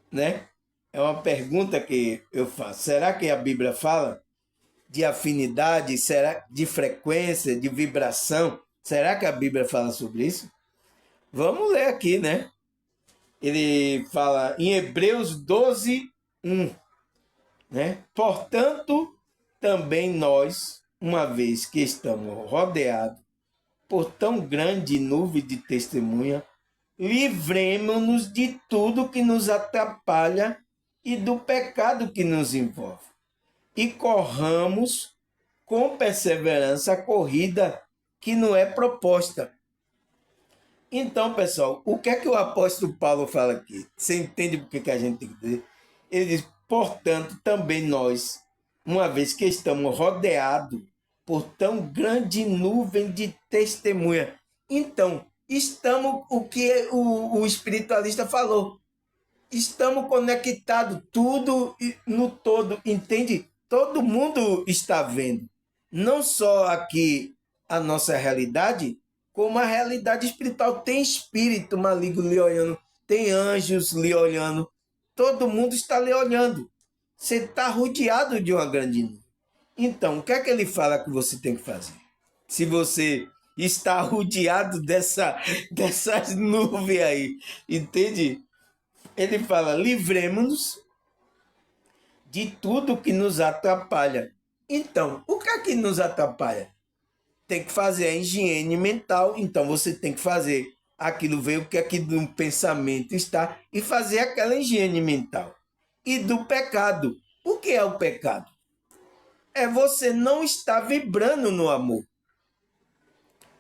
né? É uma pergunta que eu faço. Será que a Bíblia fala de afinidade, será de frequência, de vibração? Será que a Bíblia fala sobre isso? Vamos ler aqui, né? Ele fala em Hebreus 12, 1, né? Portanto, também nós, uma vez que estamos rodeados por tão grande nuvem de testemunha, livremos-nos de tudo que nos atrapalha e do pecado que nos envolve, e corramos com perseverança a corrida que não é proposta. Então, pessoal, o que é que o apóstolo Paulo fala aqui? Você entende o que a gente tem que dizer? Ele diz, portanto, também nós, uma vez que estamos rodeados por tão grande nuvem de testemunha. Então, estamos, o que o espiritualista falou, estamos conectados, tudo no todo, entende? Todo mundo está vendo. Não só aqui a nossa realidade, como a realidade espiritual. Tem espírito maligno lhe olhando, tem anjos lhe olhando, todo mundo está lhe olhando. Você está rodeado de uma grande nuvem. Então, o que é que ele fala que você tem que fazer? Se você está rodeado dessas nuvens aí, entende? Ele fala, livremos-nos de tudo que nos atrapalha. Então, o que é que nos atrapalha? Tem que fazer a higiene mental, então você tem que fazer aquilo, ver o que aqui no pensamento está e fazer aquela higiene mental. E do pecado. O que é o pecado? É você não estar vibrando no amor.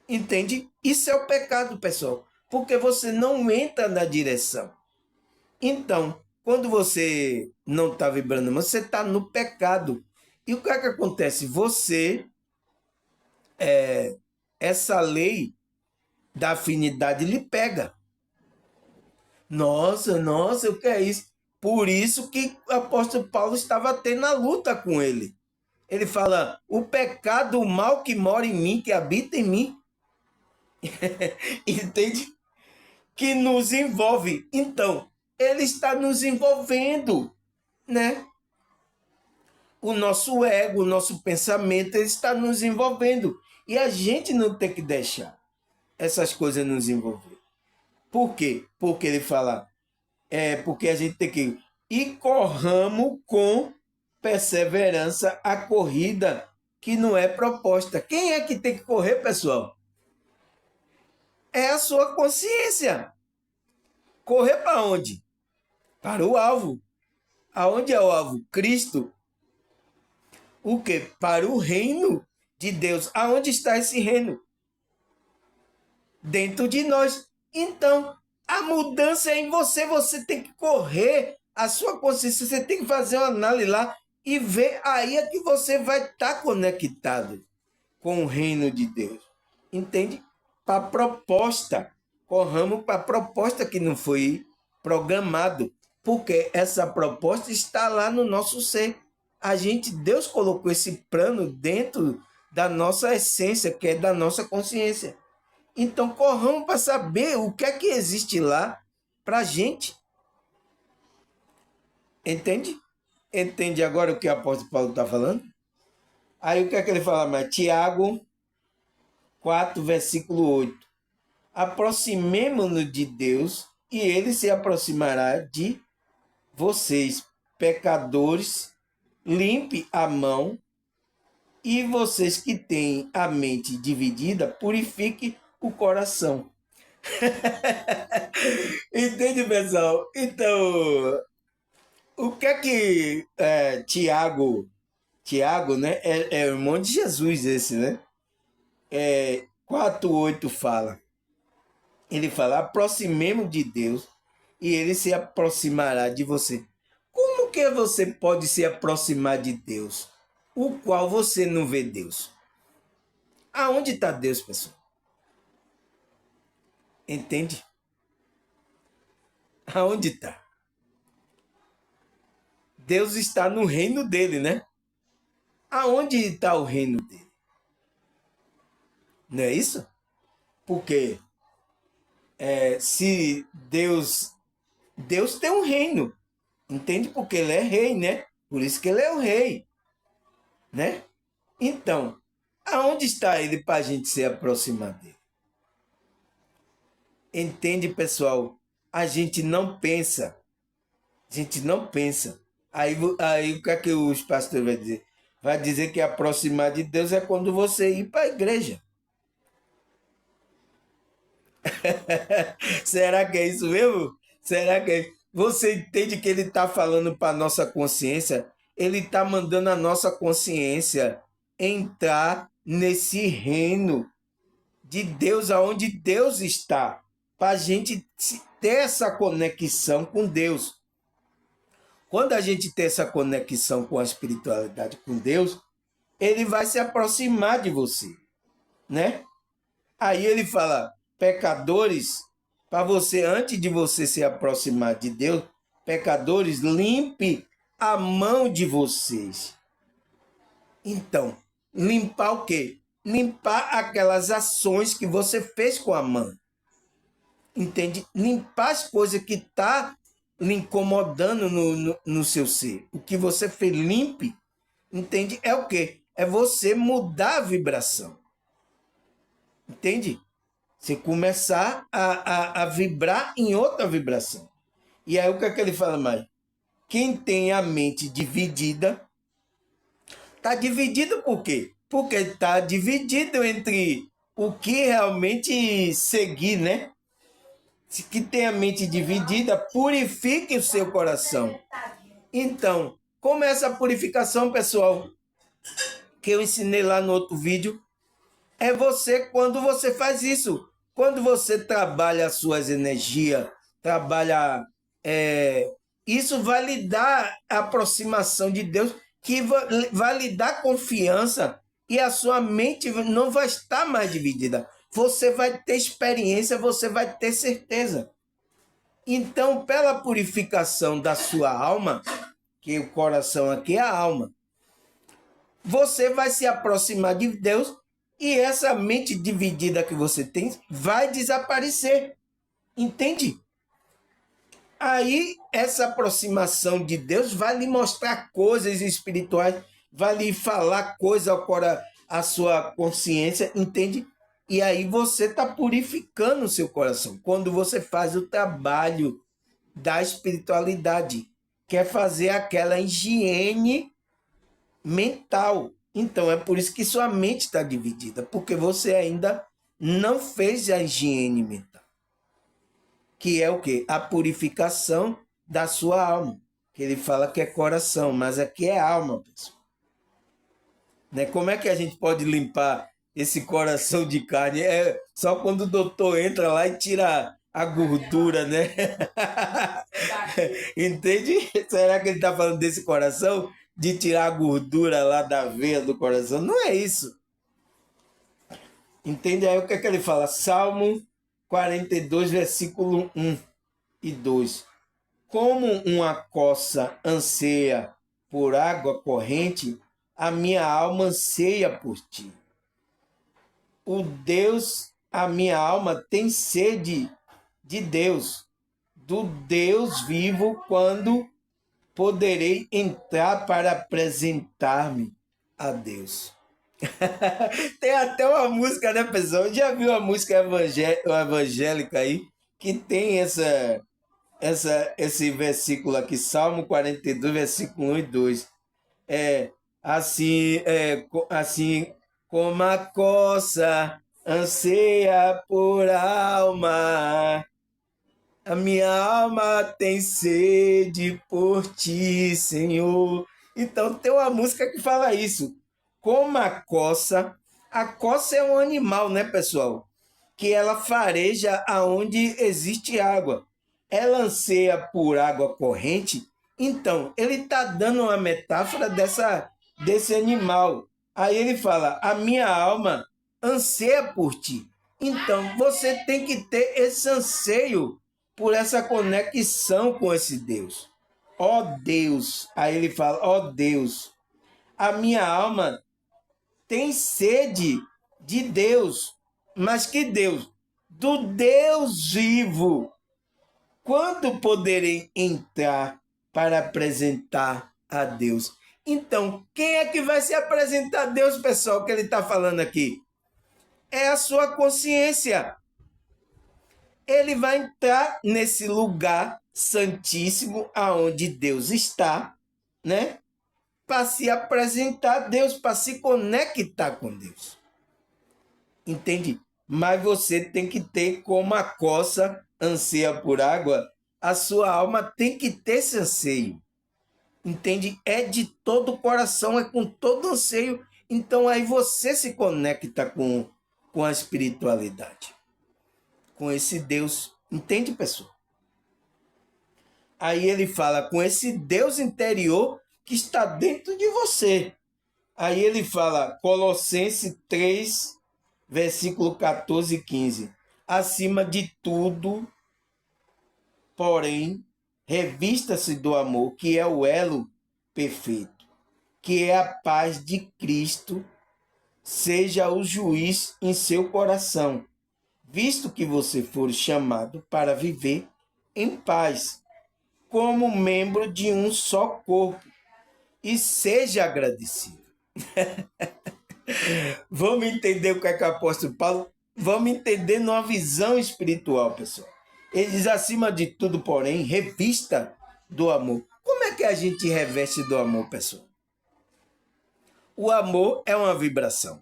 Entende? Isso é o pecado, pessoal. Porque você não entra na direção. Então, quando você não está vibrando, você está no pecado. E o que é que acontece? Você, essa lei da afinidade lhe pega. Nossa, o que é isso? Por isso que o apóstolo Paulo estava tendo a luta com ele. Ele fala, o pecado, o mal que mora em mim, que habita em mim, entende? Que nos envolve. Então, ele está nos envolvendo, né? O nosso ego, o nosso pensamento, ele está nos envolvendo. E a gente não tem que deixar essas coisas nos envolver. Por quê? Porque ele fala, porque a gente tem que ir corramos com perseverança a corrida que não é proposta. Quem é que tem que correr, pessoal? É a sua consciência. Correr para onde? Para o alvo. Aonde é o alvo? Cristo. O quê? Para o reino de Deus. Aonde está esse reino? Dentro de nós. Então, a mudança é em você. Você tem que correr a sua consciência. Você tem que fazer uma análise lá e ver aí é que você vai estar conectado com o reino de Deus. Entende? Para a proposta. Corramos para a proposta que não foi programado. Porque essa proposta está lá no nosso ser. Deus colocou esse plano dentro da nossa essência, que é da nossa consciência. Então, corramos para saber o que é que existe lá para a gente. Entende? Entende agora o que o apóstolo Paulo está falando? Aí o que é que ele fala mais? Tiago 4, versículo 8. Aproximemo-nos de Deus e ele se aproximará de vocês, pecadores, limpe a mão, e vocês que têm a mente dividida, purifique o coração. Entende, pessoal? Então, o que é que Tiago, né? É o irmão de Jesus esse, né? 4:8 fala. Ele fala, aproximemos de Deus e ele se aproximará de você. Como que você pode se aproximar de Deus, o qual você não vê Deus? Aonde está Deus, pessoal? Entende? Aonde está? Deus está no reino dele, né? Aonde está o reino dele? Não é isso? Porque se Deus tem um reino, entende? Porque ele é rei, né? Por isso que ele é o rei, né? Então, aonde está ele para a gente se aproximar dele? Entende, pessoal? A gente não pensa. A gente não pensa. Aí o que é que os pastores vão dizer? Vai dizer que aproximar de Deus é quando você ir para a igreja. Será que é isso mesmo? Será que é... Você entende que ele está falando para a nossa consciência? Ele está mandando a nossa consciência entrar nesse reino de Deus, aonde Deus está, para a gente ter essa conexão com Deus. Quando a gente tem essa conexão com a espiritualidade, com Deus, ele vai se aproximar de você, né? Aí ele fala, pecadores, para você, antes de você se aproximar de Deus, pecadores, limpe a mão de vocês. Então, limpar o quê? Limpar aquelas ações que você fez com a mão. Entende? Limpar as coisas que tá lhe incomodando no seu ser. O que você fez limpe, entende? É o quê? É você mudar a vibração. Entende? Você começar a vibrar em outra vibração. E aí o que é que ele fala mais? Quem tem a mente dividida, está dividido por quê? Porque está dividido entre o que realmente seguir, né? Que tem a mente dividida, purifique o seu coração. Então, como é essa purificação, pessoal, que eu ensinei lá no outro vídeo, é você quando você faz isso. Quando você trabalha as suas energias, trabalha... isso vai lhe dar a aproximação de Deus, que vai lhe dar confiança e a sua mente não vai estar mais dividida. Você vai ter experiência, você vai ter certeza. Então, pela purificação da sua alma, que o coração aqui é a alma, você vai se aproximar de Deus e essa mente dividida que você tem vai desaparecer. Entende? Aí, essa aproximação de Deus vai lhe mostrar coisas espirituais, vai lhe falar coisas à sua consciência, entende? E aí você está purificando o seu coração. Quando você faz o trabalho da espiritualidade, quer fazer aquela higiene mental. Então é por isso que sua mente está dividida, porque você ainda não fez a higiene mental, que é o quê? A purificação da sua alma. Que ele fala que é coração, mas aqui é alma, pessoal. Né? Como é que a gente pode limpar esse coração de carne? É só quando o doutor entra lá e tira a gordura, né? Entende? Será que ele está falando desse coração? De tirar a gordura lá da veia do coração? Não é isso. Entende? Aí o que é que ele fala? Salmo 42, versículo 1 e 2. Como uma coça anseia por água corrente, a minha alma anseia por ti. A minha alma tem sede de Deus, do Deus vivo, quando poderei entrar para apresentar-me a Deus. Tem até uma música, né, pessoal? Já viu a música evangélica aí? Que tem esse versículo aqui, Salmo 42, versículo 1 e 2. Assim como a coça anseia por alma, a minha alma tem sede por ti, Senhor. Então tem uma música que fala isso. Como a coça é um animal, né, pessoal? Que ela fareja aonde existe água. Ela anseia por água corrente. Então, ele está dando uma metáfora desse animal. Aí ele fala: a minha alma anseia por ti. Então, você tem que ter esse anseio por essa conexão com esse Deus. Ó Deus, aí ele fala: ó Deus, a minha alma tem sede de Deus. Mas que Deus? Do Deus vivo. Quando poderei entrar para apresentar a Deus? Então, quem é que vai se apresentar a Deus, pessoal, que ele está falando aqui? É a sua consciência. Ele vai entrar nesse lugar santíssimo aonde Deus está, né? Para se apresentar a Deus, para se conectar com Deus. Entende? Mas você tem que ter, como a coça anseia por água, a sua alma tem que ter esse anseio. Entende? É de todo o coração, é com todo anseio. Então aí você se conecta com a espiritualidade, com esse Deus. Entende, pessoal? Aí ele fala com esse Deus interior que está dentro de você. Aí ele fala, Colossenses 3, versículo 14 e 15. Acima de tudo, porém, revista-se do amor, que é o elo perfeito, que é a paz de Cristo, seja o juiz em seu coração, visto que você for chamado para viver em paz, como membro de um só corpo, e seja agradecido. Vamos entender o que é que o apóstolo Paulo... Vamos entender numa visão espiritual, pessoal. Ele diz, acima de tudo, porém, revista do amor. Como é que a gente reveste do amor, pessoal? O amor é uma vibração.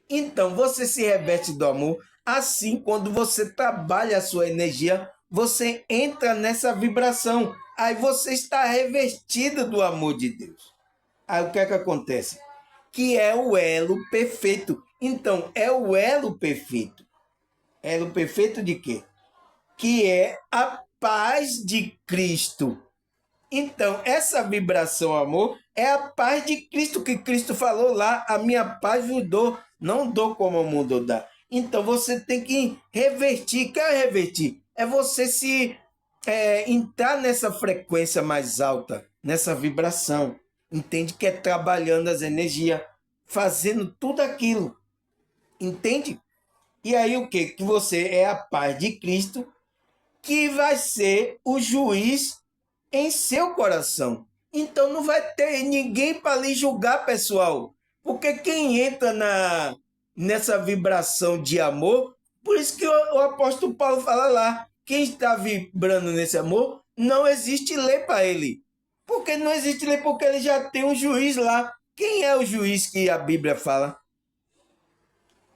Então, você se reveste do amor, assim, quando você trabalha a sua energia, você entra nessa vibração. Aí você está revestido do amor de Deus. Aí o que é que acontece? Que é o elo perfeito. Então, é o elo perfeito. Elo perfeito de quê? Que é a paz de Cristo. Então, essa vibração, amor, é a paz de Cristo, que Cristo falou lá, a minha paz vos dou, não dou como o mundo dá. Então, você tem que revertir. Quer revertir? É você entrar nessa frequência mais alta, nessa vibração. Entende? Que é trabalhando as energias, fazendo tudo aquilo. Entende? E aí o quê? Que você é a paz de Cristo, que vai ser o juiz em seu coração. Então não vai ter ninguém para lhe julgar, pessoal. Porque quem entra nessa vibração de amor, por isso que o apóstolo Paulo fala lá, quem está vibrando nesse amor, não existe lei para ele. Porque não existe lei, porque ele já tem um juiz lá. Quem é o juiz que a Bíblia fala?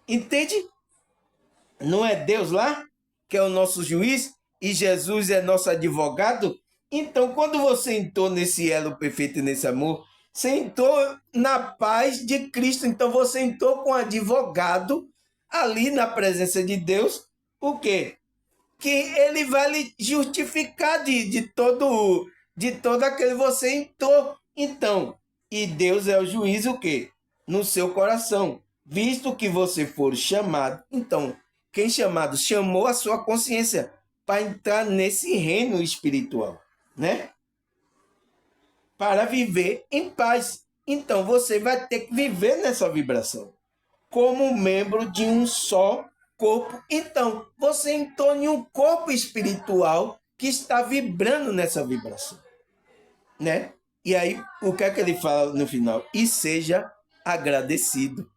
Entende? Não é Deus lá, que é o nosso juiz, e Jesus é nosso advogado? Então, quando você entrou nesse elo perfeito e nesse amor, você entrou na paz de Cristo. Então, você entrou com um advogado ali na presença de Deus. O quê? Que ele vai lhe justificar de todo aquele você entrou. Então, e Deus é o juiz o quê? No seu coração. Visto que você for chamado, então, quem chamado chamou a sua consciência para entrar nesse reino espiritual, né? Para viver em paz. Então, você vai ter que viver nessa vibração como membro de um só corpo. Então, você entrou em um corpo espiritual que está vibrando nessa vibração. né? E aí, o que é que ele fala no final? E seja agradecido.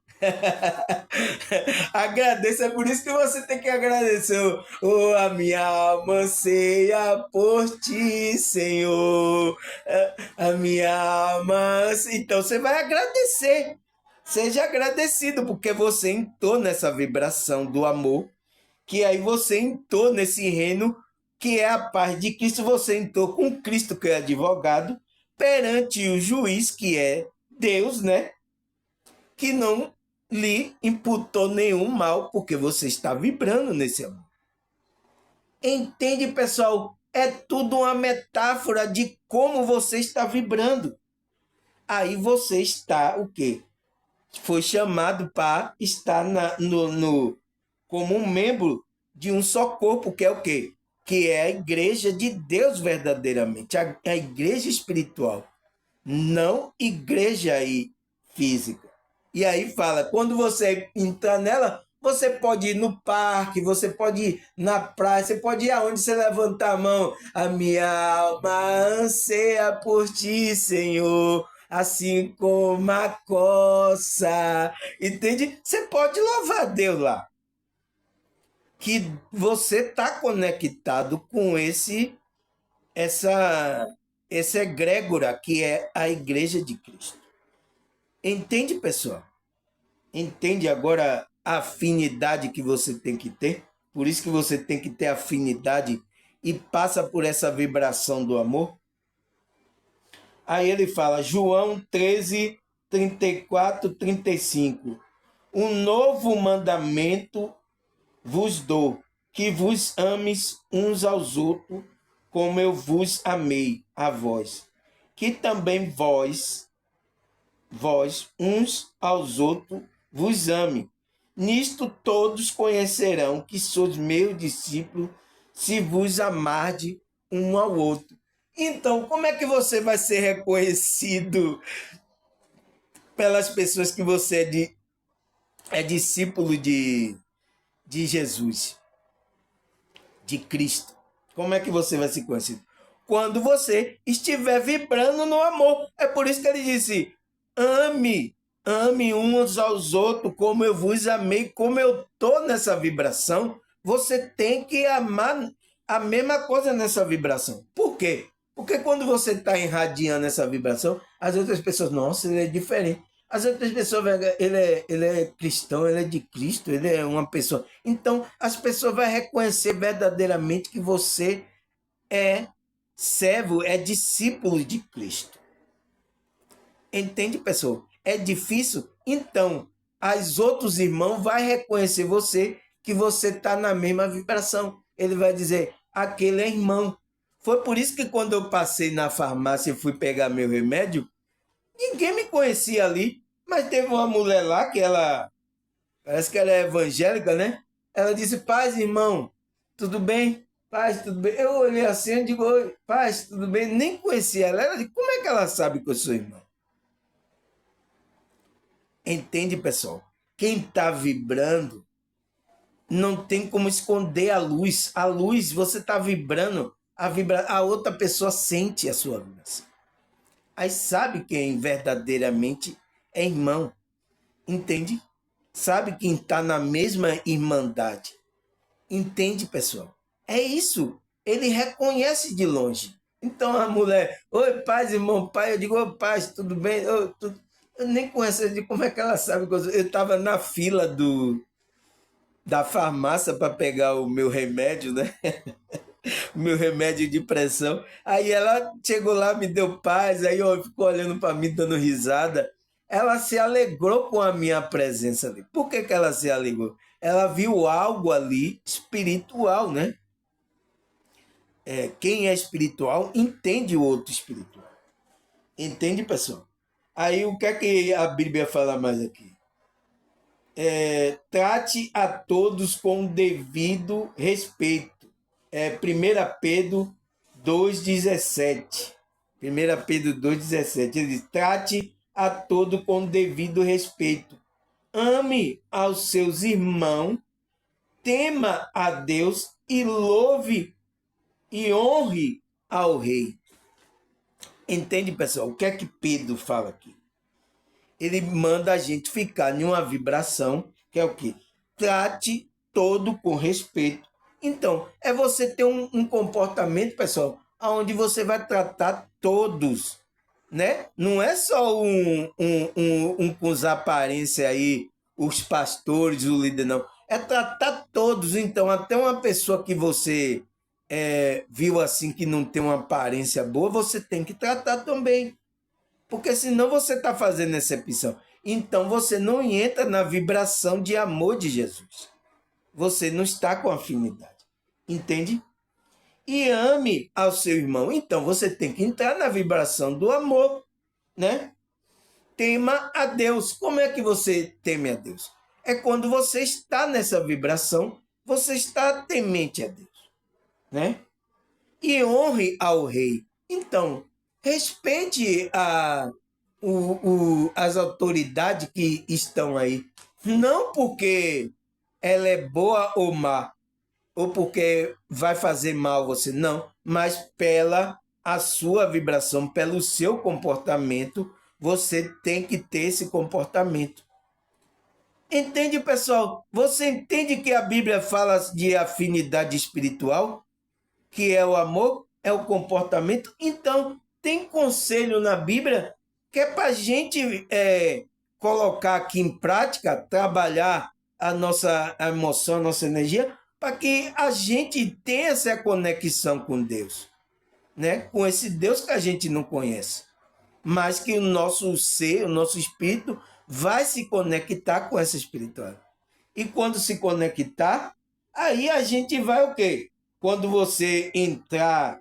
Agradeça, é por isso que você tem que agradecer. A minha alma anseia por ti, Senhor. A minha alma. Então você vai agradecer. Seja agradecido, porque você entrou nessa vibração do amor, que aí você entrou nesse reino, que é a paz de Cristo. Você entrou com Cristo, que é advogado, perante o juiz, que é Deus, né? Que não lhe imputou nenhum mal, porque você está vibrando nesse amor. Entende, pessoal? É tudo uma metáfora de como você está vibrando. Aí você está o quê? Foi chamado para estar como um membro de um só corpo, que é o quê? Que é a igreja de Deus verdadeiramente, a igreja espiritual, não igreja aí física. E aí fala, quando você entrar nela, você pode ir no parque, você pode ir na praia, você pode ir aonde você levantar a mão. A minha alma anseia por ti, Senhor, assim como a coça. Entende? Você pode louvar a Deus lá. Que você está conectado com essa egrégora que é a igreja de Cristo. Entende, pessoal? Entende agora a afinidade que você tem que ter? Por isso que você tem que ter afinidade e passa por essa vibração do amor. Aí ele fala, João 13, 34, 35. Um novo mandamento vos dou, que vos ames uns aos outros, como eu vos amei a vós. Que também vós uns aos outros, vos ame. Nisto todos conhecerão que sois meus discípulos, se vos amarde um ao outro. Então, como é que você vai ser reconhecido pelas pessoas que você é discípulo de Jesus, de Cristo? Como é que você vai ser conhecido? Quando você estiver vibrando no amor. É por isso que ele disse, ame uns aos outros como eu vos amei, como eu estou nessa vibração. Você tem que amar a mesma coisa nessa vibração. Por quê? Porque quando você está irradiando essa vibração, as outras pessoas, nossa, ele é diferente. As outras pessoas, ele é cristão, ele é de Cristo, ele é uma pessoa. Então, as pessoas vão reconhecer verdadeiramente que você é servo, é discípulo de Cristo. Entende, pessoal? É difícil? Então, os outros irmãos vão reconhecer você, que você está na mesma vibração. Ele vai dizer, aquele é irmão. Foi por isso que quando eu passei na farmácia e fui pegar meu remédio, ninguém me conhecia ali, mas teve uma mulher lá que ela, parece que ela é evangélica, né? Ela disse, paz, irmão, tudo bem? Paz, tudo bem? Eu olhei assim e digo, oi, paz, tudo bem? Nem conhecia ela. Ela disse, como é que ela sabe que eu sou irmão? Entende, pessoal? Quem está vibrando não tem como esconder a luz. A luz, você está vibrando, a outra pessoa sente a sua vibração. Aí sabe quem verdadeiramente é irmão. Entende? Sabe quem está na mesma irmandade. Entende, pessoal? É isso. Ele reconhece de longe. Então a mulher, oi, paz, irmão, pai. Eu digo, oi, paz, tudo bem? Eu nem conheço, eu digo, como é que ela sabe? Eu estava na fila da farmácia para pegar o meu remédio, né? O meu remédio de pressão. Aí ela chegou lá, me deu paz, aí eu ficou olhando para mim, dando risada. Ela se alegrou com a minha presença ali. Por que ela se alegrou? Ela viu algo ali espiritual, né? Quem é espiritual entende o outro espiritual. Entende, pessoal? Aí o que é que a Bíblia fala mais aqui? Trate a todos com devido respeito. 1 Pedro 2,17. 1 Pedro 2,17. Ele diz, trate a todos com devido respeito. Ame aos seus irmãos, tema a Deus e louve e honre ao rei. Entende, pessoal? O que é que Pedro fala aqui? Ele manda a gente ficar em uma vibração, que é o quê? Trate todo com respeito. Então, é você ter um comportamento, pessoal, onde você vai tratar todos, né? Não é só um com os aparência aí, os pastores, o líder, não. É tratar todos. Então, até uma pessoa que você viu assim que não tem uma aparência boa, você tem que tratar também. Porque senão você está fazendo exceção. Então você não entra na vibração de amor de Jesus. Você não está com afinidade. Entende? E ame ao seu irmão. Então você tem que entrar na vibração do amor, né? Tema a Deus. Como é que você teme a Deus? É quando você está nessa vibração, você está temente a Deus, né? E honre ao rei. Então, respeite as autoridades que estão aí. Não porque ela é boa ou má, ou porque vai fazer mal a você, não, mas pela a sua vibração, pelo seu comportamento, você tem que ter esse comportamento. Entende, pessoal? Você entende que a Bíblia fala de afinidade espiritual? Que é o amor, é o comportamento. Então, tem conselho na Bíblia que é para a gente colocar aqui em prática, trabalhar a nossa emoção, a nossa energia, para que a gente tenha essa conexão com Deus, né? Com esse Deus que a gente não conhece, mas que o nosso ser, o nosso espírito, vai se conectar com essa espiritualidade. E quando se conectar, aí a gente vai o quê? Quando você entrar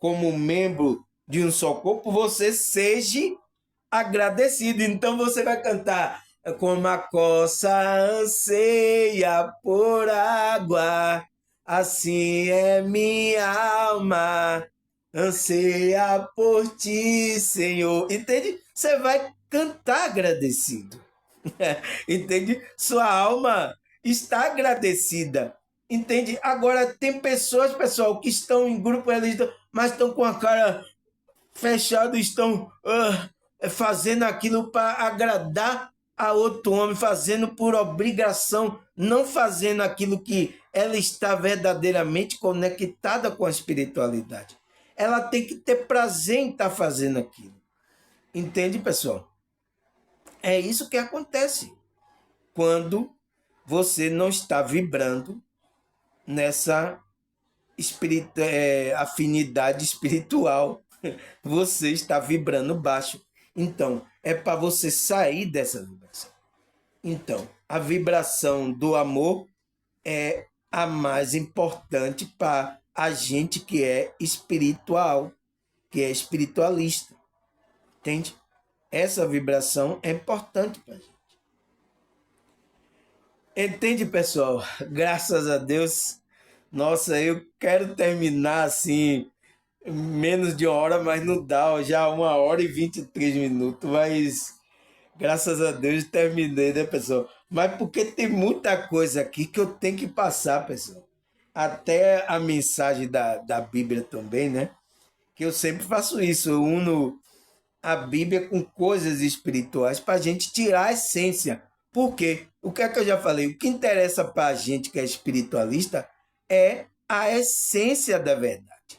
como membro de um só corpo, você seja agradecido. Então você vai cantar como a coça anseia por água, assim é minha alma, anseia por ti, Senhor. Entende? Você vai cantar agradecido. Entende? Sua alma está agradecida. Entende? Agora, tem pessoas, pessoal, que estão em grupo religioso, mas estão com a cara fechada, estão fazendo aquilo para agradar a outro homem, fazendo por obrigação, não fazendo aquilo que ela está verdadeiramente conectada com a espiritualidade. Ela tem que ter prazer em estar fazendo aquilo. Entende, pessoal? É isso que acontece quando você não está vibrando nessa afinidade espiritual. Você está vibrando baixo. Então, é para você sair dessa vibração. Então, a vibração do amor é a mais importante para a gente que é espiritual, que é espiritualista. Entende? Essa vibração é importante para a gente. Entende, pessoal? Graças a Deus. Nossa, eu quero terminar assim, menos de uma hora, mas não dá, já 1h23, mas graças a Deus terminei, né, pessoal? Mas porque tem muita coisa aqui que eu tenho que passar, pessoal. Até a mensagem da Bíblia também, né? Que eu sempre faço isso, eu uno a Bíblia com coisas espirituais para a gente tirar a essência. Por quê? O que é que eu já falei? O que interessa para a gente que é espiritualista é a essência da verdade.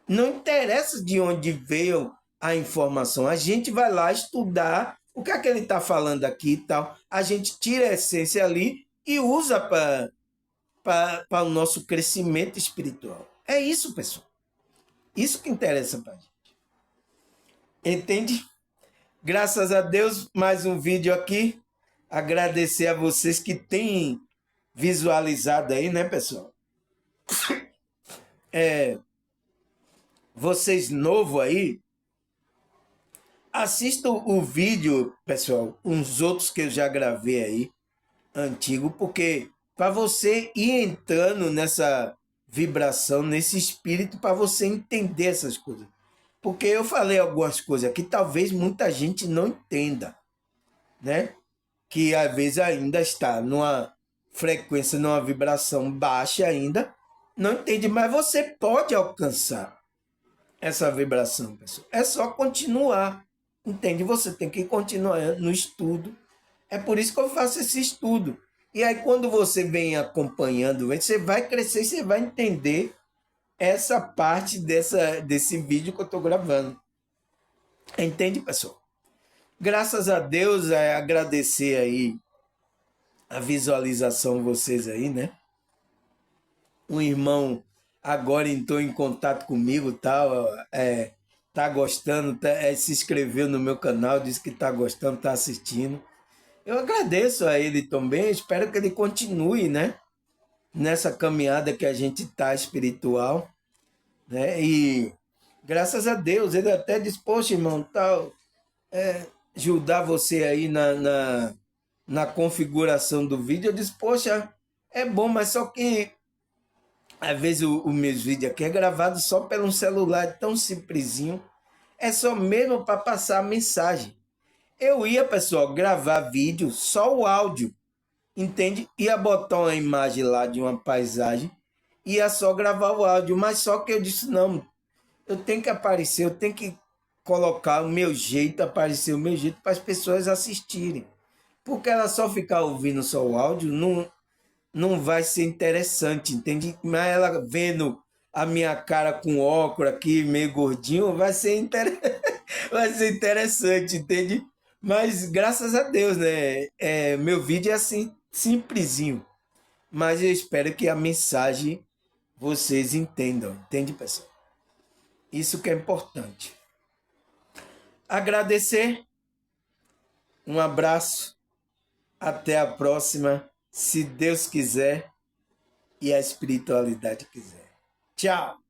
Não interessa de onde veio a informação. A gente vai lá estudar o que é que ele está falando aqui e tal. A gente tira a essência ali e usa para o nosso crescimento espiritual. É isso, pessoal. Isso que interessa para a gente. Entende? Graças a Deus, mais um vídeo aqui. Agradecer a vocês que têm visualizado aí, né, pessoal? Vocês novo aí, assistam o vídeo, pessoal, uns outros que eu já gravei aí, antigo, porque para você ir entrando nessa vibração, nesse espírito, para você entender essas coisas. Porque eu falei algumas coisas que talvez muita gente não entenda, né? Que às vezes ainda está numa frequência, numa vibração baixa ainda, não entende, mas você pode alcançar. essa vibração, pessoal. É só continuar, entende? Você tem que continuar no estudo. É por isso que eu faço esse estudo. E aí, quando você vem acompanhando, você vai crescer e você vai entender essa parte desse vídeo que eu estou gravando. Entende, pessoal? Graças a Deus, agradecer aí a visualização de vocês aí, né? Um irmão agora entrou em contato comigo, tal, tá gostando, se inscreveu no meu canal, disse que tá gostando, tá assistindo. Eu agradeço a ele também, espero que ele continue, né? Nessa caminhada que a gente tá espiritual, né? E graças a Deus, ele até disse, poxa, irmão, tal, ajudar você aí na configuração do vídeo. Eu disse, poxa, é bom, mas só que às vezes o meus vídeos aqui é gravado só pelo um celular tão simplesinho. É só mesmo para passar a mensagem. Eu ia, pessoal, gravar vídeo, só o áudio, entende? Ia botar uma imagem lá de uma paisagem, ia só gravar o áudio, mas só que eu disse, não, eu tenho que aparecer, eu tenho que colocar o meu jeito, aparecer o meu jeito para as pessoas assistirem. Porque ela só ficar ouvindo só o áudio não vai ser interessante, entende? Mas ela vendo a minha cara com óculos aqui, meio gordinho, vai ser interessante, entende? Mas graças a Deus, né? Meu vídeo é assim, simplesinho. Mas eu espero que a mensagem vocês entendam, entende, pessoal? Isso que é importante. Agradecer, um abraço, até a próxima, se Deus quiser e a espiritualidade quiser. Tchau!